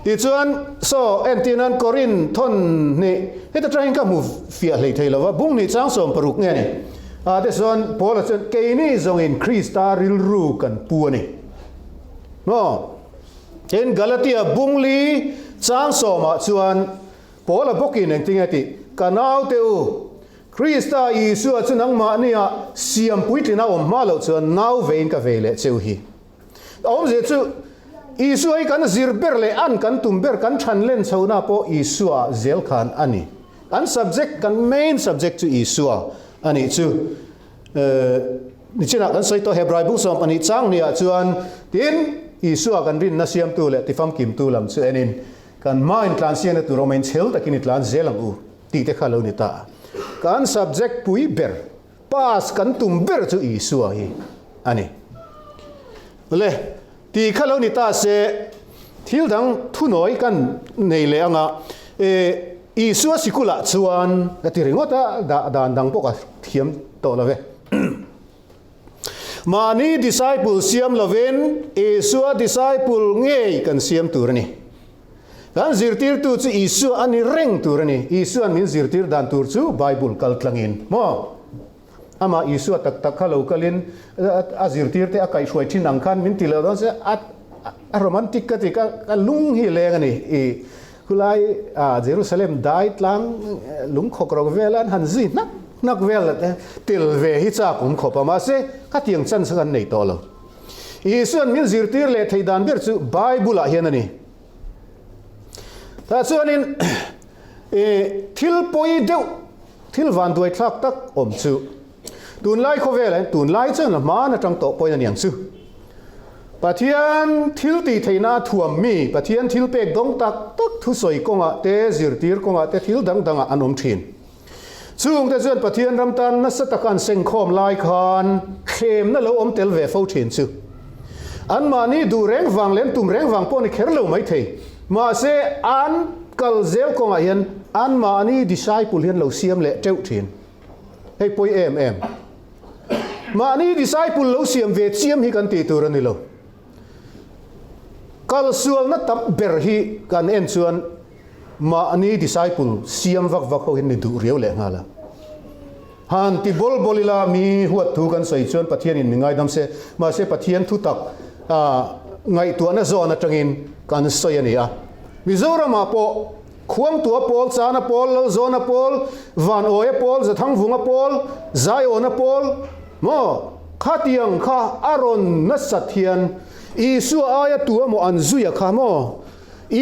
Ti chuan so entinan korin thon ni heta trying ka move fia lei thailawa bung ni chang som paruk nge ni. A te son pola chun ke ni zong increase ta ril ru kan pu ani. No. En Galatia bung li chang som a chuan pola bokin eng tingati kanau teu Krista Isua chunang ma nia siam puitina om malo chuan nau vein ka vele cheu hi om je chu Isua kan zirber le an kan tumber kan than len chona po Isua zel khan ani an subject kan main subject to Isua ani chu ni china kan sai to Hebrew book som ani chang nia chuan tin Isua kan rin na siam tu le tifam kim tu lam chu enin kan main transian tu romain chel takin tlan zelang u ti te khalo ni ta kan subject pui ber pas kan tum ber chu Isua hi ani le ti khalo ni ta se thil dang thu noi kan nei le anga Isua Sikula chuan ka ti ringota da dan dang poka thiam to la ve มานี่ disciple เสียมละเวนIsua disciple เงยกันเสียมตัวนี่กันจิรติร์ตัวจูIsuaอันนี้เร่งตัวนี่Isuaมินจิรติร์ดันตัวจูไบเบิลกัลกลังอินมออามาIsuaตักข้าเรากัลินจิรติร์เตะไก่ช่วยที่นังคันมินติเลต้องเสียโรแมนติกกันที่กันลุงฮิเลกันนี่คุไลเยรูซาเล็มได้ตลังลุงขกรกเวลันฮันซีนักเวลติลเวฮิจากผมขบมาเสขัดยังจันสักันในตัวเราIsuaมินจิรติร์เลทัยดานเบิร์จูไบเบิลเฮียนันนี่แต่ส่วนนี้ทิลปอยเดียวทิลวันด้วยทักตักอมจูตุนไล่เขาเวลตุนไล่เจ้าหน้ามาจังโตปอยนั่นอย่างจูปะเทียนทิลตีไทยนาถ่วมมีปะเทียนทิลเป็กดงตักทุสอยกงะเตจิรติร์กงะเตทิลดังอันอมทินซึ่งแต่ส่วนปะเทียนรำตันนัสตะการเซ็งคอมไล่คานเข้มนั่นเราอมเตลเวฟเอาทินจูอันมานี่ดูแรงวังเล่นตุ่มแรงวังปนเคร์ลูไม่เทมาเสอันกัลเซลกงอาเห็นอันมานี่ดิสไซปุลเห็นเราเสียมเละเจ้าทินให้ปอยมานี่ดิสไซปุลเราเสียมเวทเสียมฮิกันตีตัวนี่เรากัลส่วนนั้นตับเบอร์ฮีกันเอ็นส่วนมานี่ดิสไซปุลเสียมวักเขาเห็นในดูเรียวเละงาละฮันติบอลลิลามีหัวถูกันใส่ส่วนปะเทียนอินมีไงดำเสมาเสปะเทียนทุตักไงตัวนั้นโซนจังอินกันใส่นี่มิโซรามาโปควงตัวโปลซานาโปลโลโซนาโปลวันโอเอโปลจะทั้งฟุงโปลไซโอนาโปลโมข้าเตียงข้าอารอนนัสเทียนIsuaอายตัวโมอันซุยข้าโม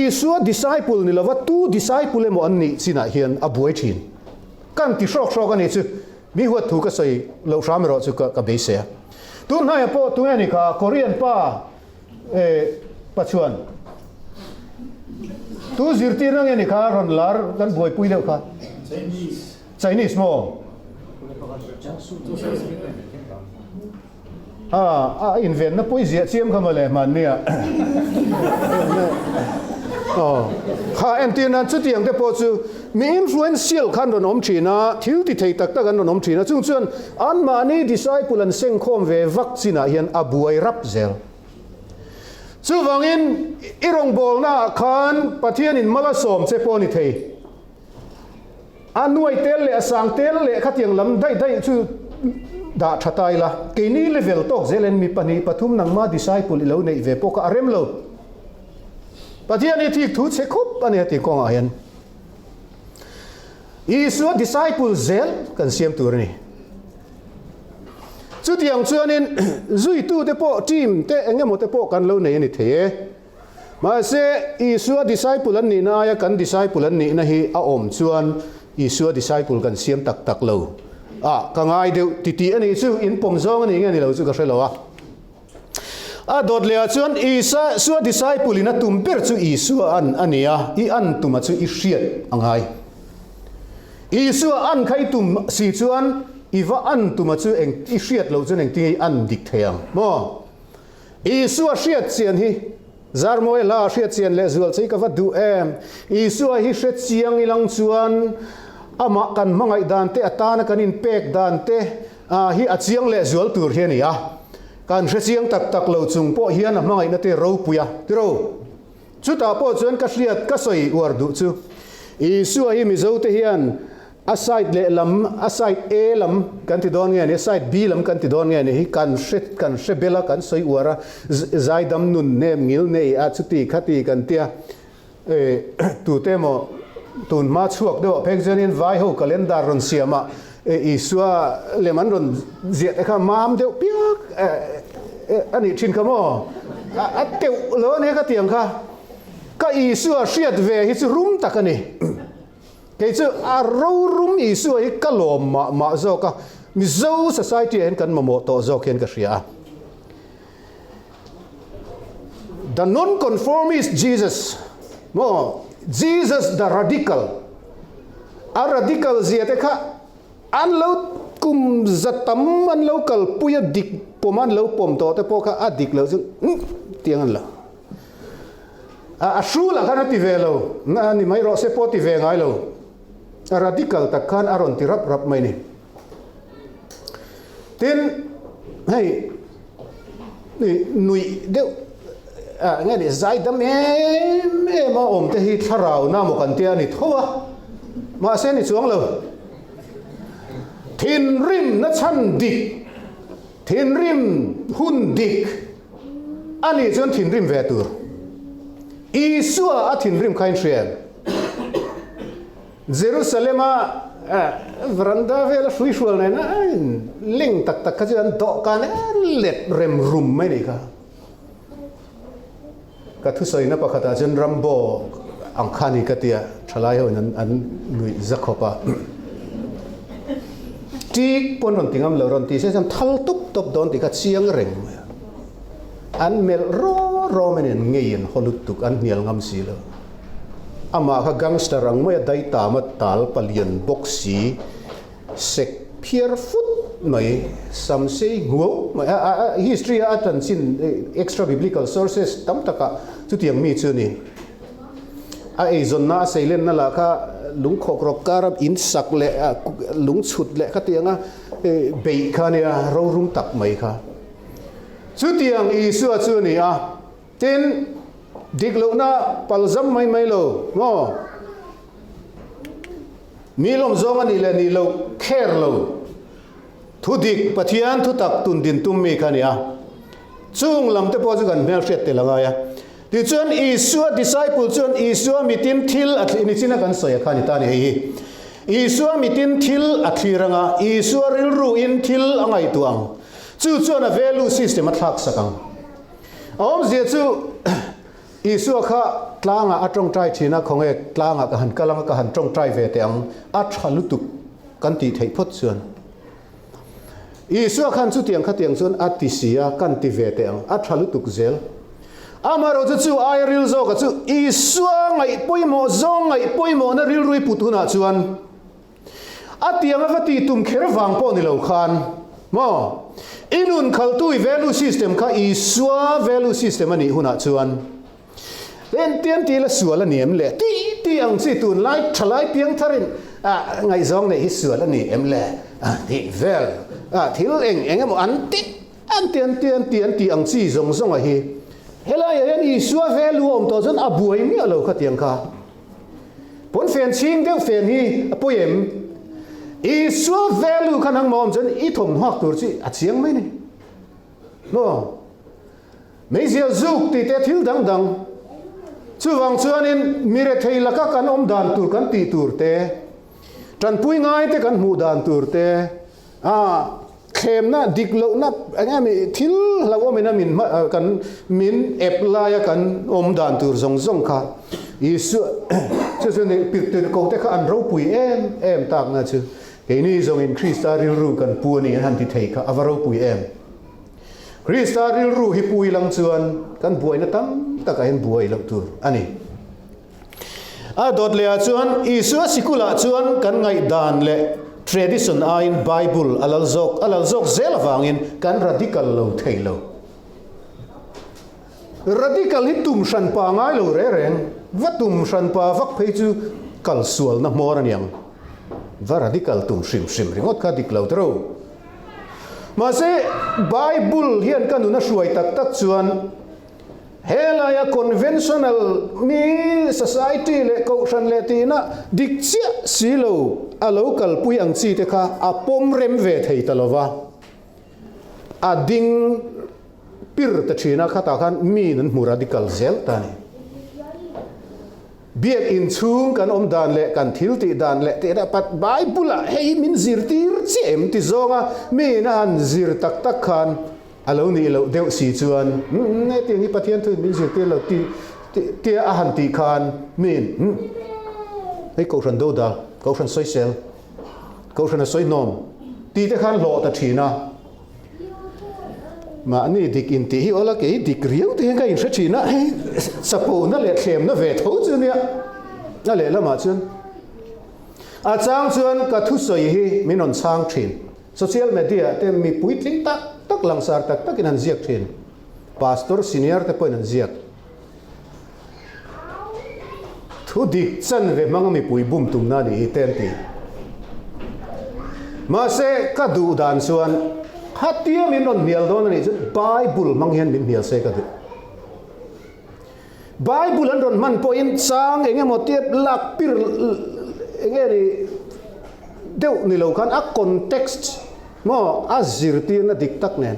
Isua discipleนี่ละว่าตู้ disciple โมอันนี้สินะเฮียนอบวยทินกันที่ชอกกันนี่จูมีหัวถูกก็ใส่เราสามรอจูก็เบสเสียตัวนายโปตัวนี้ค่ะคอเรียนป้าปัจจุบันตัวจิรตินั่งนี่ค่ะรันลาร์กันบวยปุยเดียวค่ะ Chinese โมอินเวนน่ะปุยเสียเสียมเข้ามาเลยมันเนี่ยข้าเอ็นตีนั้นชุดที่ยังได้พอจูมีอินฟลูเอนเซียลขันโดนอมชีนะทิวที่ไทยตักกันโดนอมชีนะซึ่งอันมานี่ดิสไซปุลันเซงคอมเววัคซีนาเฮียนอบวยรับเซลซึ่งวังอินอิรงบอลนะขันปะเทียนินมาลาสอมเซโปนิเทยอันนวยเตลเล่สังเตลเล่ขัดยังลำได้ชื่อดาชัดไตละกีนี่เลเวลตกเซเลนมีปนิปฐุมนังมาดิสไซปุลเลวในเวปกอาเรมโลปะเทียนี่ที่ทุกเสกุปอันนี้ที่กองอาเห็นIsua disciple zel kan siam tur ni chu tiang chuan in zui tu te po team te engemaw te po kan lo nei ni the ma se Isua disciple an ni na ya kan disciple an ni na hi a om chuan Isua disciple kan siam tak lo ka ngai deu ti ani chu in pom zong ani nge ni lo chu ka hrelo a dot le chuan Isua disciple ina tumper chu Isua an ania I an tuma chu I hriat angai Isua an khai tum si chuan iwa an tuma chu eng I hriat lo chuan eng tingai an dik theang mo Isua hriat chian hi zarmoi la hriat chian le zual chei ka va du Isua hi hriat chiang ilang chuan ama kan mangai dan te atana kanin pek dan te hi achiang le zual tur hian ni kan hriat chiang tak lo chung po hian a mangai na te ro puya ti ro chu ta po chuan ka hriat ka soi war du chu Isua hi Mizo te hian aside le lam aside A lam kan ti don nge ni aside B lam kan ti don nge ni kan shebela kan soi wara zaidam nun nem ngil nei a chuti khati kan tia tu te mo tun ma chuak do pek janin vai ho calendar ron siama Isua le man ron zia te kha mam deu piak ani thin kamo a teu lo ne ka tiang kha ka Isua hriat ve hi chu rum takani cái chữ rum Isua hi kalom ma zo ka Mizo society en kan mamo to zo ken ka ria the non-conformist Jesus mo Jesus the radical a radical ziate kha an lo kum zatam an lo kal puya dik poman lo pom to te po kha adik lo tiang an la a shula kana ti velo na ni mai ro se po ti ve ngai lo radical takkan aron tirap rap mai ni tin hey nui deu nghe đi giải đam em mà ôm thế hi thảo na một căn tia ni thua mà xem ni xuống lâu thiên rim nó chăn địch thiên rim hun địch anh ấy chọn thiên rim về tur Isua à thiên rim kain truyền Jerusalem veranda về là suy suy này na linh tak tak cái chuyện đọ can lết rem rum mấy này cả cái thứ soi nó bắt khát chân rambo ang khani cái tia chalai hồi anh người giặc khopa tí pon ron tingam lo ron tí sẽ thal tup tup don tí cái chiang reng anh mel ro menen ngayon holut tuk an nial ngam silo ama ka gangster ang mo dai tamat tal palian boxi sek pier foot mai samse nguo history atan sin extra biblical sources tam taka chu tiang mi chu ni a e zon na seilen na la kha lung khok rok karab in sak le lung chut le kha tianga be kha ne ro rum tak mai kha chu tiang Isua chu ni a tin diglo na palzam mai lo ngo milom zong ani le ni lo kher lo thu dik pathian thu tak tun din tum me khania chung lam te po chu gan mel set te langa ya ti chuan Isua disciple chuan Isua mitin thil athini china kan soya khani ta ni hi Isua mitin thil athiranga Isua ril ru in thil angai tuang chu chuan a value system a thak sakang om zia chu Isua kha tlanga atong trai thina khonge tlanga ka han kalanga ka han tong trai ve te ang a thalutuk kan ti thei phot chuan Isua khan chu tiang kha tiang chuan atisia kan ti ve te ang a thalutuk zel amaro chu ai ril zo ka chu Isua ngai poimo zong ngai poimo na ril rui putuna chuan atiang avati tum kher wang po ni lo khan mo inun khaltui value system kha Isua value system ani huna chuan len tian ti la suala niam le ti ang si tun lai thalai piang tharin ngai zong ne hi suala ni em le ti vel thil eng mo an tian ti ang si zong a hi hela ya Isua value om to jon abuai mi alo kha tiang kha pon fen ching deu fen hi apoem Isua value kan hang mom jon I thom hak tur chi a chiang mai ni no mấy giờ zuk ti te thil dang dang chu wang chuan in mire thei laka kan om dan tur kan ti tur te tran pui ngai te kan mu dan tur te khem na diklo na anga mi thil lawo mena min kan min apply kan om dan tur zong kha Isua chu chu ne pir te ko te kha an ro pui em tak na chu ke ni zong in Krista ril ru kan pu ni han ti thei kha avaro pui em Krista ril ru hi pui lang chuan kan buai na tam taka hen buai lo tur ani dot le chuan Isua Sikul chuan kan ngai dan le tradition in Bible alal zok zel awangin kan radical lo thailo radical hi tum shan pa ngai lo reng va tum shan pa vak phei chu kal sual na mor aniang va radical tum shim ringot kha diklo tro mà se Bible hian kanuna suai tak chuan hela ya conventional mi society le ko san le tina dikchia silo a local pui ang chi te kha a pom rem ve thei talova a ding pir ta china khata khan mi nan mu radical zel tani biak in chung kan om dan le kan thil ti dan le te da pat Bible hei min zir tir chem ti zonga mi na han zir tak khan alo ni lo deu si chuan ne ti hi pathian thu min zir ti lo ti a han ti khan min hei ko ran do da ko ran soi sel ko ran soi nom ti te khan lo ta thina mà ni dik in ti hi ola ke dik riu ti nga in thina sapo na le thlem na ve tho chu nia na le lama chun a chang chuan ka thu soi hi min on chang thin social media te mi puitling tak langsar tak in an ziak thin pastor senior te point an ziak thu dik chan ve manga mi pui bum tum na ni ten ti ma se ka du dan chuan hatia min ron nial don ni chu Bible mang hian min nial se ka du Bible an ron man po in sang enge motiep lak pir enge ni deu ni lo kan a context mo azir ti na dik tak nen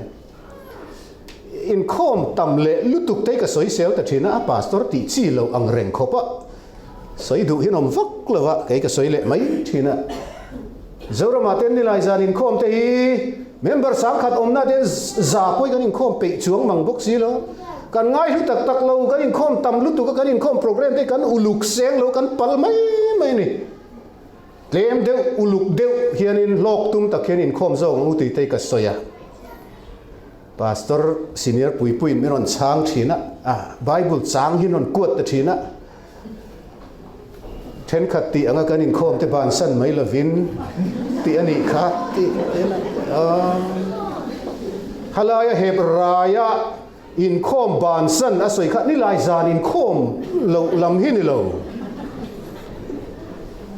Inkhawm tamle lutuk te ka soi sel ta thina a pastor ti chi lo ang reng khopa soi du hinom vak lawa kai ka soi le mai thina zora maten ni lai zan Inkhawm te hi member sang khat omna de za poi kan Inkhawm pe chuang mang bok si lo kan ngai hu tak tak lo kan Inkhawm tam lutuk kan Inkhawm program te kan uluk seng lo kan pal mai mai ni lem deu uluk deu hianin lok tum tak hian Inkhawm zong u ti te ka soya pastor senior pui pui meron chang thina Bible chang hinon kuat ta thina then khat ti anga kan Inkhawm te ban san mai lovin ti ani kha ti halaya hebraya Inkhawm ban san asoi khat ni lai zan Inkhawm lo lam hi ni lo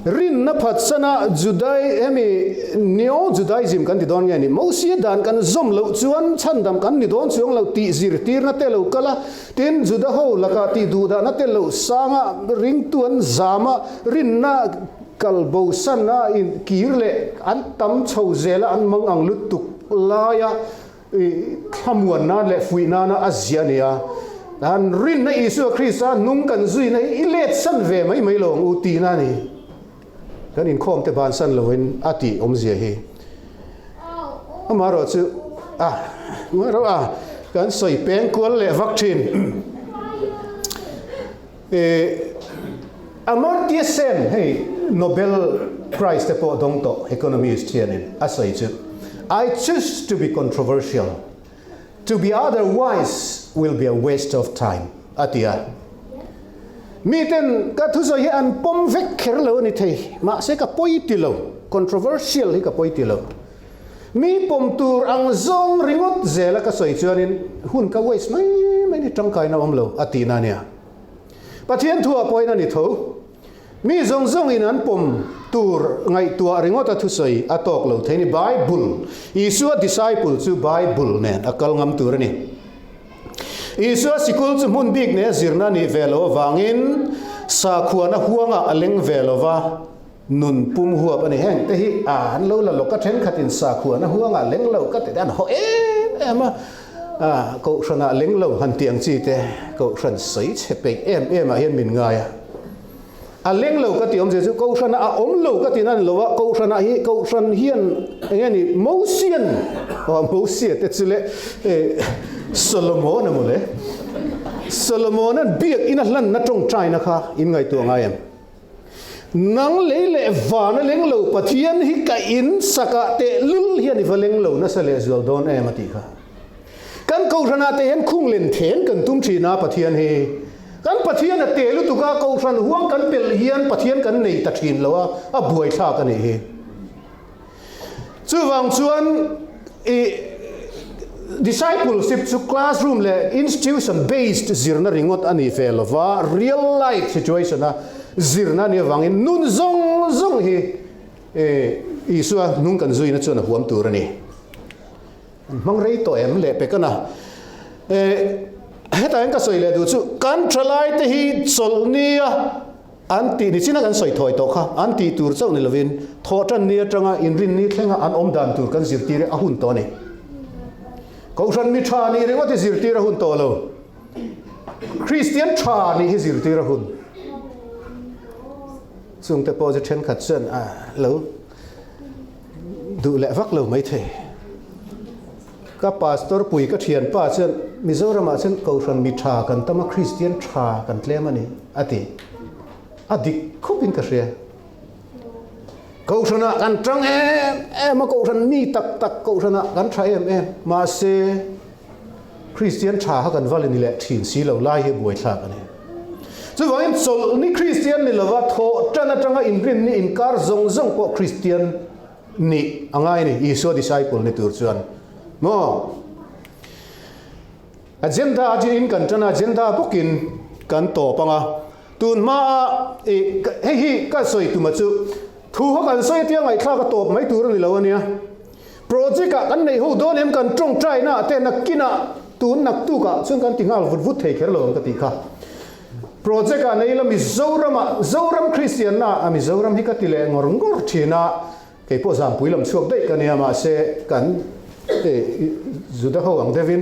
rin na phat sana judai emi neo judaism kan ti don nge ni mosia dan kan zom lo chuan chan dam kan ni don chuang lo ti zir tir na te lo kala tin juda ho laka ti du da na te lo sanga ring tuan zama rin na kalbo san na in kirle an tam chho zela an mang ang lutuk la ya khamuan na le fui na na aziania dan rin na Isua Krista nung kan zui na ilet san ve mai mai long u ti na ni kan Inkhawm te ban san loin ati omzia hi amaro chu maro kan soi peng kual le vaccine Amartya Sen hey Nobel Prize te po dongto economist hianin asai chu I choose to be controversial to be otherwise will be a waste of time atia miten ka thu so hi an pom vek kher lo ni thei ma se ka poi ti lo controversial hi ka poi ti lo mi pom tur ang zong ringot zela ka soi chuanin hun ka waste mai ni tangkai na om lo atina nia pathian thua poi na ni tho mi zong in an pom tur ngai tua ringot a thu soi atok lo theini Bible Isua disciple chu Bible nen akal ngam tur ni Isua Sikul chu mun big ne zirna ni velo wangin sa khuana huanga aleng velova nun pum huap ani heng te hi an lo la lo ka then khatin sa khuana huanga leng lo ka te dan ho ema ko sona leng lo han tiang chi te ko san sei chepe em a hian min ngai a leng lo ka ti om je chu ko sona a om lo ka ti nan lo wa ko sona hi ko san hian engani motion te chule Solomon amule Solomon an biak ina hlan na tong China kha in ngai tu ngai em nang le van leng lo pathian hi ka in saka te lul hian i valeng lo na sale zol don em ati kha kan ko rana te hen khung len then kan tum thina pathian hi kan pathian a te lu tu ka ko ran huang kan pel hian pathian kan nei ta thin lo a buai tha ka ni hi chu wang chuan discipleship to classroom le institution based zirna ringot ani felova real life situation na zirna ni wangin nun zong hi Isua nung kan zui na chuna huam turani mang rei to em le pe kana heta en ka soi le du chu kan thralai te hi solnia anti ni china kan soi thoi to kha anti tur chau ni lovin thotan ni atanga inrin ni thlenga an om dan tur kan zirti re ahun to ni Kausan mi thani ringot hi zirti rahun to lo Christian thani hi zirti rahun Zongte po je then khat chen lo du le vak lo mai the ka pastor pui ka thian pa chen Mizo ma chen kausan mi tha kan tama Christian tha kan tlemani ati adik khopin ka ria Kausana kan trăng em mà kausan mi tak kausana kan trai em mà se Christian tha kan valini le thin si lo lai he buai thla kan chu wang sol ni Christian ni lova tho tanga in ni in kar zong po Christian ni angai ni Isua disciple ni tur chuan mo agenda ajin kan tana agenda bukin kan to panga tun ma hi ka soi tu ma chu thu ho kan soi tia ngai thla ka top mai tur ni lo ania project kan nei ho don em kan trong trai na te nakina tun nak tu ka chung kan tingal vut vut thei kher lo ka ti kha project a nei la zoram Christian na ami zoram hi ka ti le ngor ngor thina ke po jam puilam chuak dei kan ya ma se kan juda ho ang devin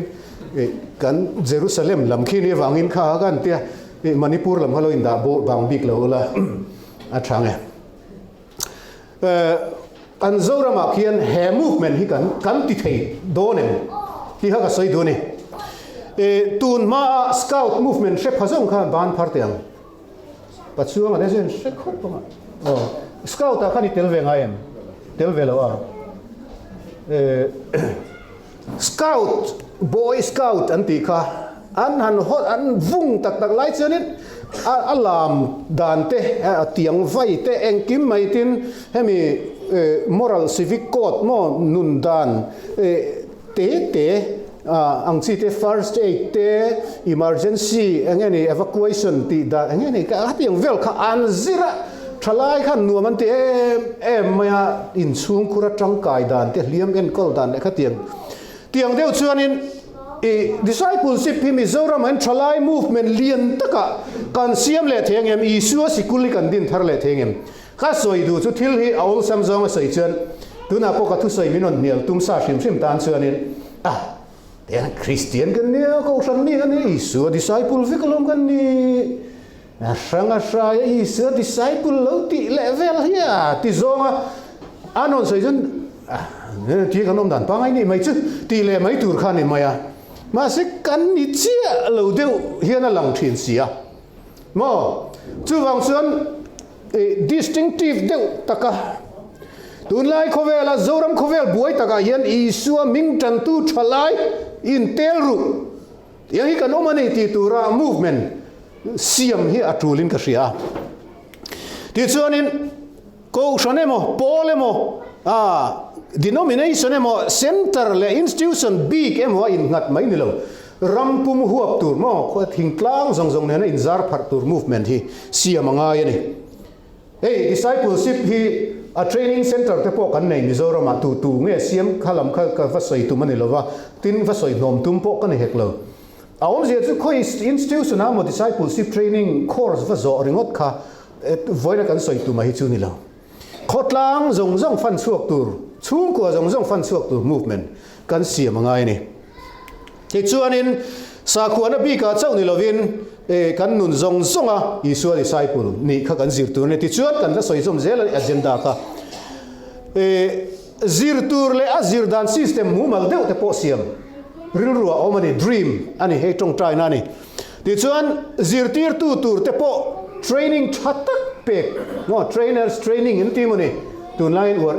kan Jerusalem lam khi ni wangin kha kan tia Manipur lam halo in da bo bang big lo la a thang an zorama khian he movement hi kan ti thei donem hi ha ka soi do ni tun ma scout movement she phazong kha ban phar tiang pachu ma desen she khop ma scout ta khani tel ve ngaem tel ve lo a scout boy scout an ti kha an han hot an vung tak tak lai chuanin alam dan te tiang vai te engkim mai tin hemi moral civic code mo nun dan te ang chi te first aid te emergency engeni evacuation ti da engeni ka atiang vel kha an zira thalai khan nuaman te maya in chung khura tangkai dan te liam en kol dan kha tiang deu chuanin discipleship hi Mizoram and thalai movement lian taka kan siam le thengem Isua Sikul kan din thar le thengem kha soi du chu thil hi aul samjong sei chuan tuna po ka thu soi minon nial tum sa hrim tan chuanin te Christian kan ne ko san ni kan Isua disciple vikalom kan ni sanga sa Isua disciple lo ti level hi ti zonga anon sei chun ti kanom dan pa ngai ni mai chu ti le mai tur khan ni maya mà sẽ cắn đi chia lâu đều hiện là lòng thiện xía mà chú vàng xuân distinctive đều tất cả tuần lai khâu về là zoram khâu về buổi tất cả hiện Isua minh trần tu trả lại in tel ru yang hi kan omani ti tura movement siam hi atulin ka ria ti chuanin ko sanemo polemo denomination emo center le institution big emo in ngat mai ni lo rampum huap tur mo ko thingtlang zong ne na in zar phar tur movement hi siamanga yani discipleship hi a training center te po kan nei Mizoram tu nge siam khalam kha vasoi tu mani lova tin vasoi nom tum po kan hek lo aom je chu khoi institution amo discipleship training course va zo ringot kha voina kan soi tu mai chu ni lo khotlang zong fan suak tur chung ko zong fan suak tur movement kan siam ngai ni ke chuanin sa khuana bi ka chau ni lovin kan nun zonga Isua disciple ni kha kan zir tur ne ti chuat kan la soi som zel agenda ka zir tur le azir dan system mu mal deu te po siam ril ruwa omani dream ani he tong trai na ni ti chuan zir tir tu tur te po training thatak pe no trainers training in timoni tun line or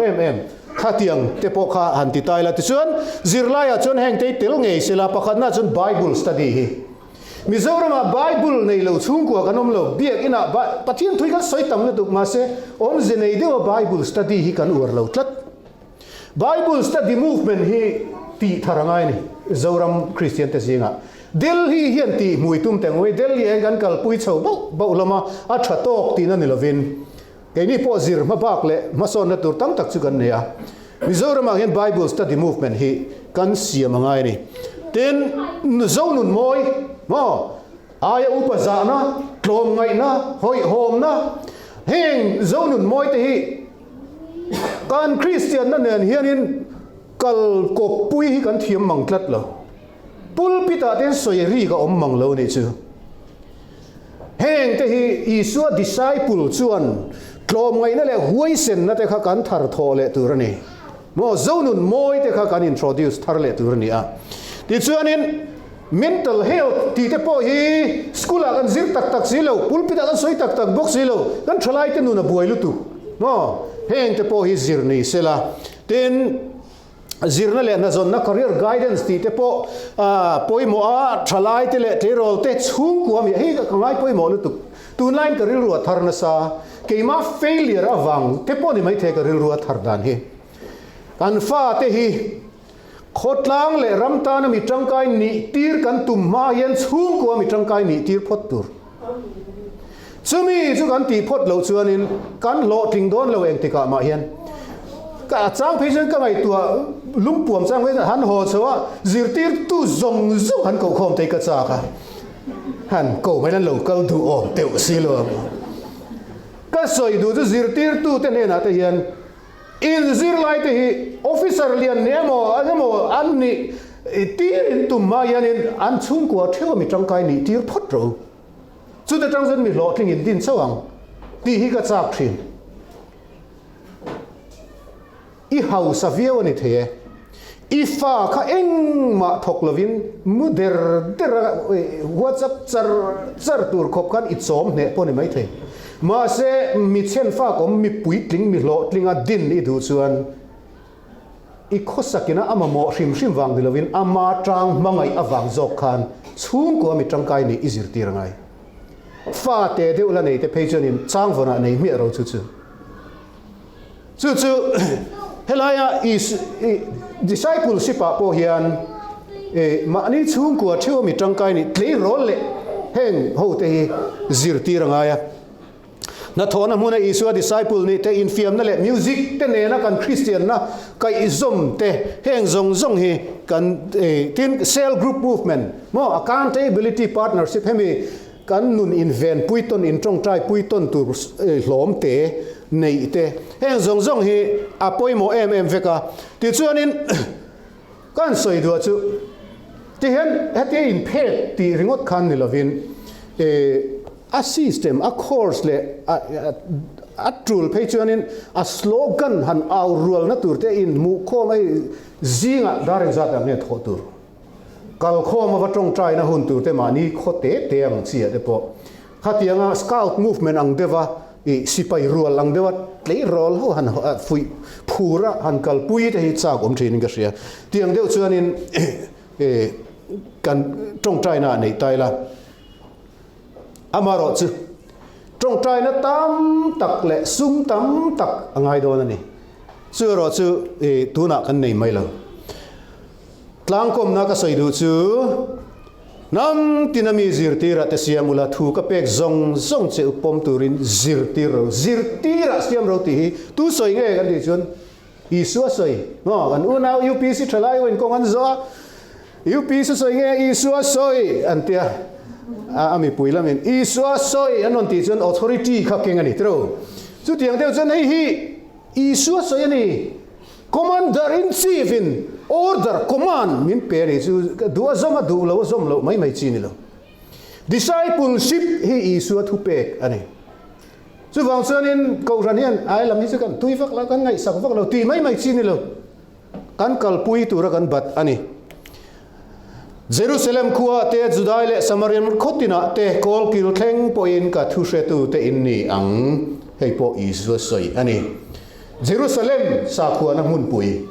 khatiang te po kha han ti tai la ti chuan zirlaya chon heng te tel ngei sela pakhat na chon Bible study hi Mizoram Bible nei lo chung ko kanom lo biak ina pathian thui kan soi tam le tu ma se om je nei de Bible study hi kan ur lo tlat Bible study movement hi ti tharangai ni Zoram Christian te singa Delhi hian ti muitum tengoi Delhi engan kal pui chho bo lama a thatok ti na ni lovin ke ni po zir ma bak le ma son na tur tam tak chu kan ne Mizoram hian Bible study movement hi kan siam ngai ni ten zonun moi mo aya upaza na tlom ngai na hoi hom na heng zonun moi te hi kan Christian na nen hianin kal ko pui hi kan thiam mangtlat lo pulpita ten soiri ka om mang lo ni chu heng te hi Isua disciple chuan tlom ngai na le huaisen na te kha kan thar tho le tur ni mo zonun moi te kha kan introduce thar le tur ni ti chuanin mental health ti te po hi school kan zir tak silo pulpita kan soi tak box silo kan thalai te nu na buai lu tu mo heng te po hi zir ni sela ten zirna le na zon na career guidance ti te po poimo a thalai te le te rol te chung ku ami hi ka ngai poimo lu tu tun line career ru thar na sa keima failure awang te po ni mai the career ru thar dan hi kan fa te hi khotlang le ramtan mi tangkai ni tir kan tum ma yen chung ko mi tangkai ni tir phot tur chumi chu kan ti phot lo chuanin kan lo ting don lo eng tika ma hian ก็จ้างเพชรก็ไงตัวลุงปวมจ้างเพชรหันหัวเสว่าจิรตีตู้จงหันโกคมเตกจ้าค่ะหันโกไม่นั่นหลงก็ดูออกเตียวสิลมก็สวยดูจะจิรตีตู้เต้นเนี่ยนะแต่ยันอินจิรไลท์ที่ออฟฟิเซอร์เรียนเนี่ยอันนี้ตีนตุ่มมายันอันชุ่มกว่าเที่ยวมีจังไกนี่ตีพอดรู้สุดแต่จังสันมีหลอดทิ้งอินดินสว่างตีฮิกจ้าพินอีเฮาสเวียวนี่เถอะอีฟ้าข้าเอ็งมาถกลวินมุดเดอร์หัวจับจัรตูร์ขบกันอิจอมเนี่ยพวกนี้ไม่เถอะมาเสมีเช่นฟ้าก็มีปุ๋ยทิ้งมีหลอดทิ้งดินอีดูส่วนอีโคสักนะอามาหมอชิมวังดิลวินอามาจางมังไงอวังจอกขันชุ่มกว่ามีจังไกนี่อิจิรตีรังไงฟ้าเตะเดียวละเนี่ยแต่เพจนี่จางวันนี้มีเราจู่เฮลายาdiscipleship พอเฮียนมาอันนี้ชุ่มกว่าเที่ยวมีจังไกนี่เลยร้อนเลยเฮงหูเตะจิรตีรังไงนัทโทนะมุนอิสวา disciple นี่เตอินฟิมนั่นแหละ music เตเนี่ยนะกันคริสเตียนนะก็อิซอมเตเฮงซงเฮกันทีน cell group movement มอ accountability partnership ให้มีกันนุน invent ปุยต้นอินตรงใจปุยต้นตัวหลอมเตในเตเฮงซงเฮอปอยโมเอ็มเฟกาที่ส่วนนี้กันสวยด้วยจู่ที่เห็นที่อินเพจที่ริงอดคันนี่ละวินa system a course le a tool page chuanin a slogan han au rual na turte in mu khom ai zinga daring zat ang ne tho tur kal khom wa tong trai na hun turte ma ni khote teang chia de po khatianga scout movement ang deva i sipai rual ang dewa tlei rol ho han fui phura han kal pui te hi chak om thin ga ria tiang deu chuanin kan tong trai na nei tai la amaro chu trong trai na tam tak le sum tam tak angai do na ni chu ro chu tu na kan nei mai lo tlang kom na ka soi du chu nam tinami zirtira te siam ula thu ka pek zong che upom turin zirtira siam ro ti tu soi nge kan di chun Isua soi no kan una UPC thalai wen kong an zo UPC soi nge Isua soi antia ami puilamin Isua soi anon ti chun authority khaking ani tro chu tiang deu chun hi Isua soi ani commander in chief in order command min peri chu du lo mai chini lo discipleship hi Isua thu pek ani chu wang chuan in ko ran hian ai lam hi chu kan tui vak la kan ngai sak vak lo ti mai chini lo kan kal pui tu ra kan bat ani Jerusalem kuwa te Judai le Samarian khotina te kol kil thleng poin ka thu hre tu te in ni ang hei po Isua soi ani Jerusalem sa khuwa na mun pui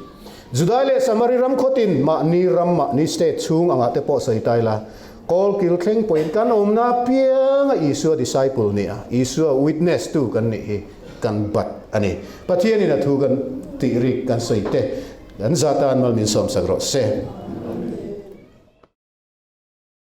Judai le Samarian khotin ma ni state chung anga te po soi tai la kol kil thleng poin kan om na piang Isua disciple ni a Isua witness tu kan ni kan bat ani pathian ni na thu kan ti ri kan soi te kan zatan mal min som sagro se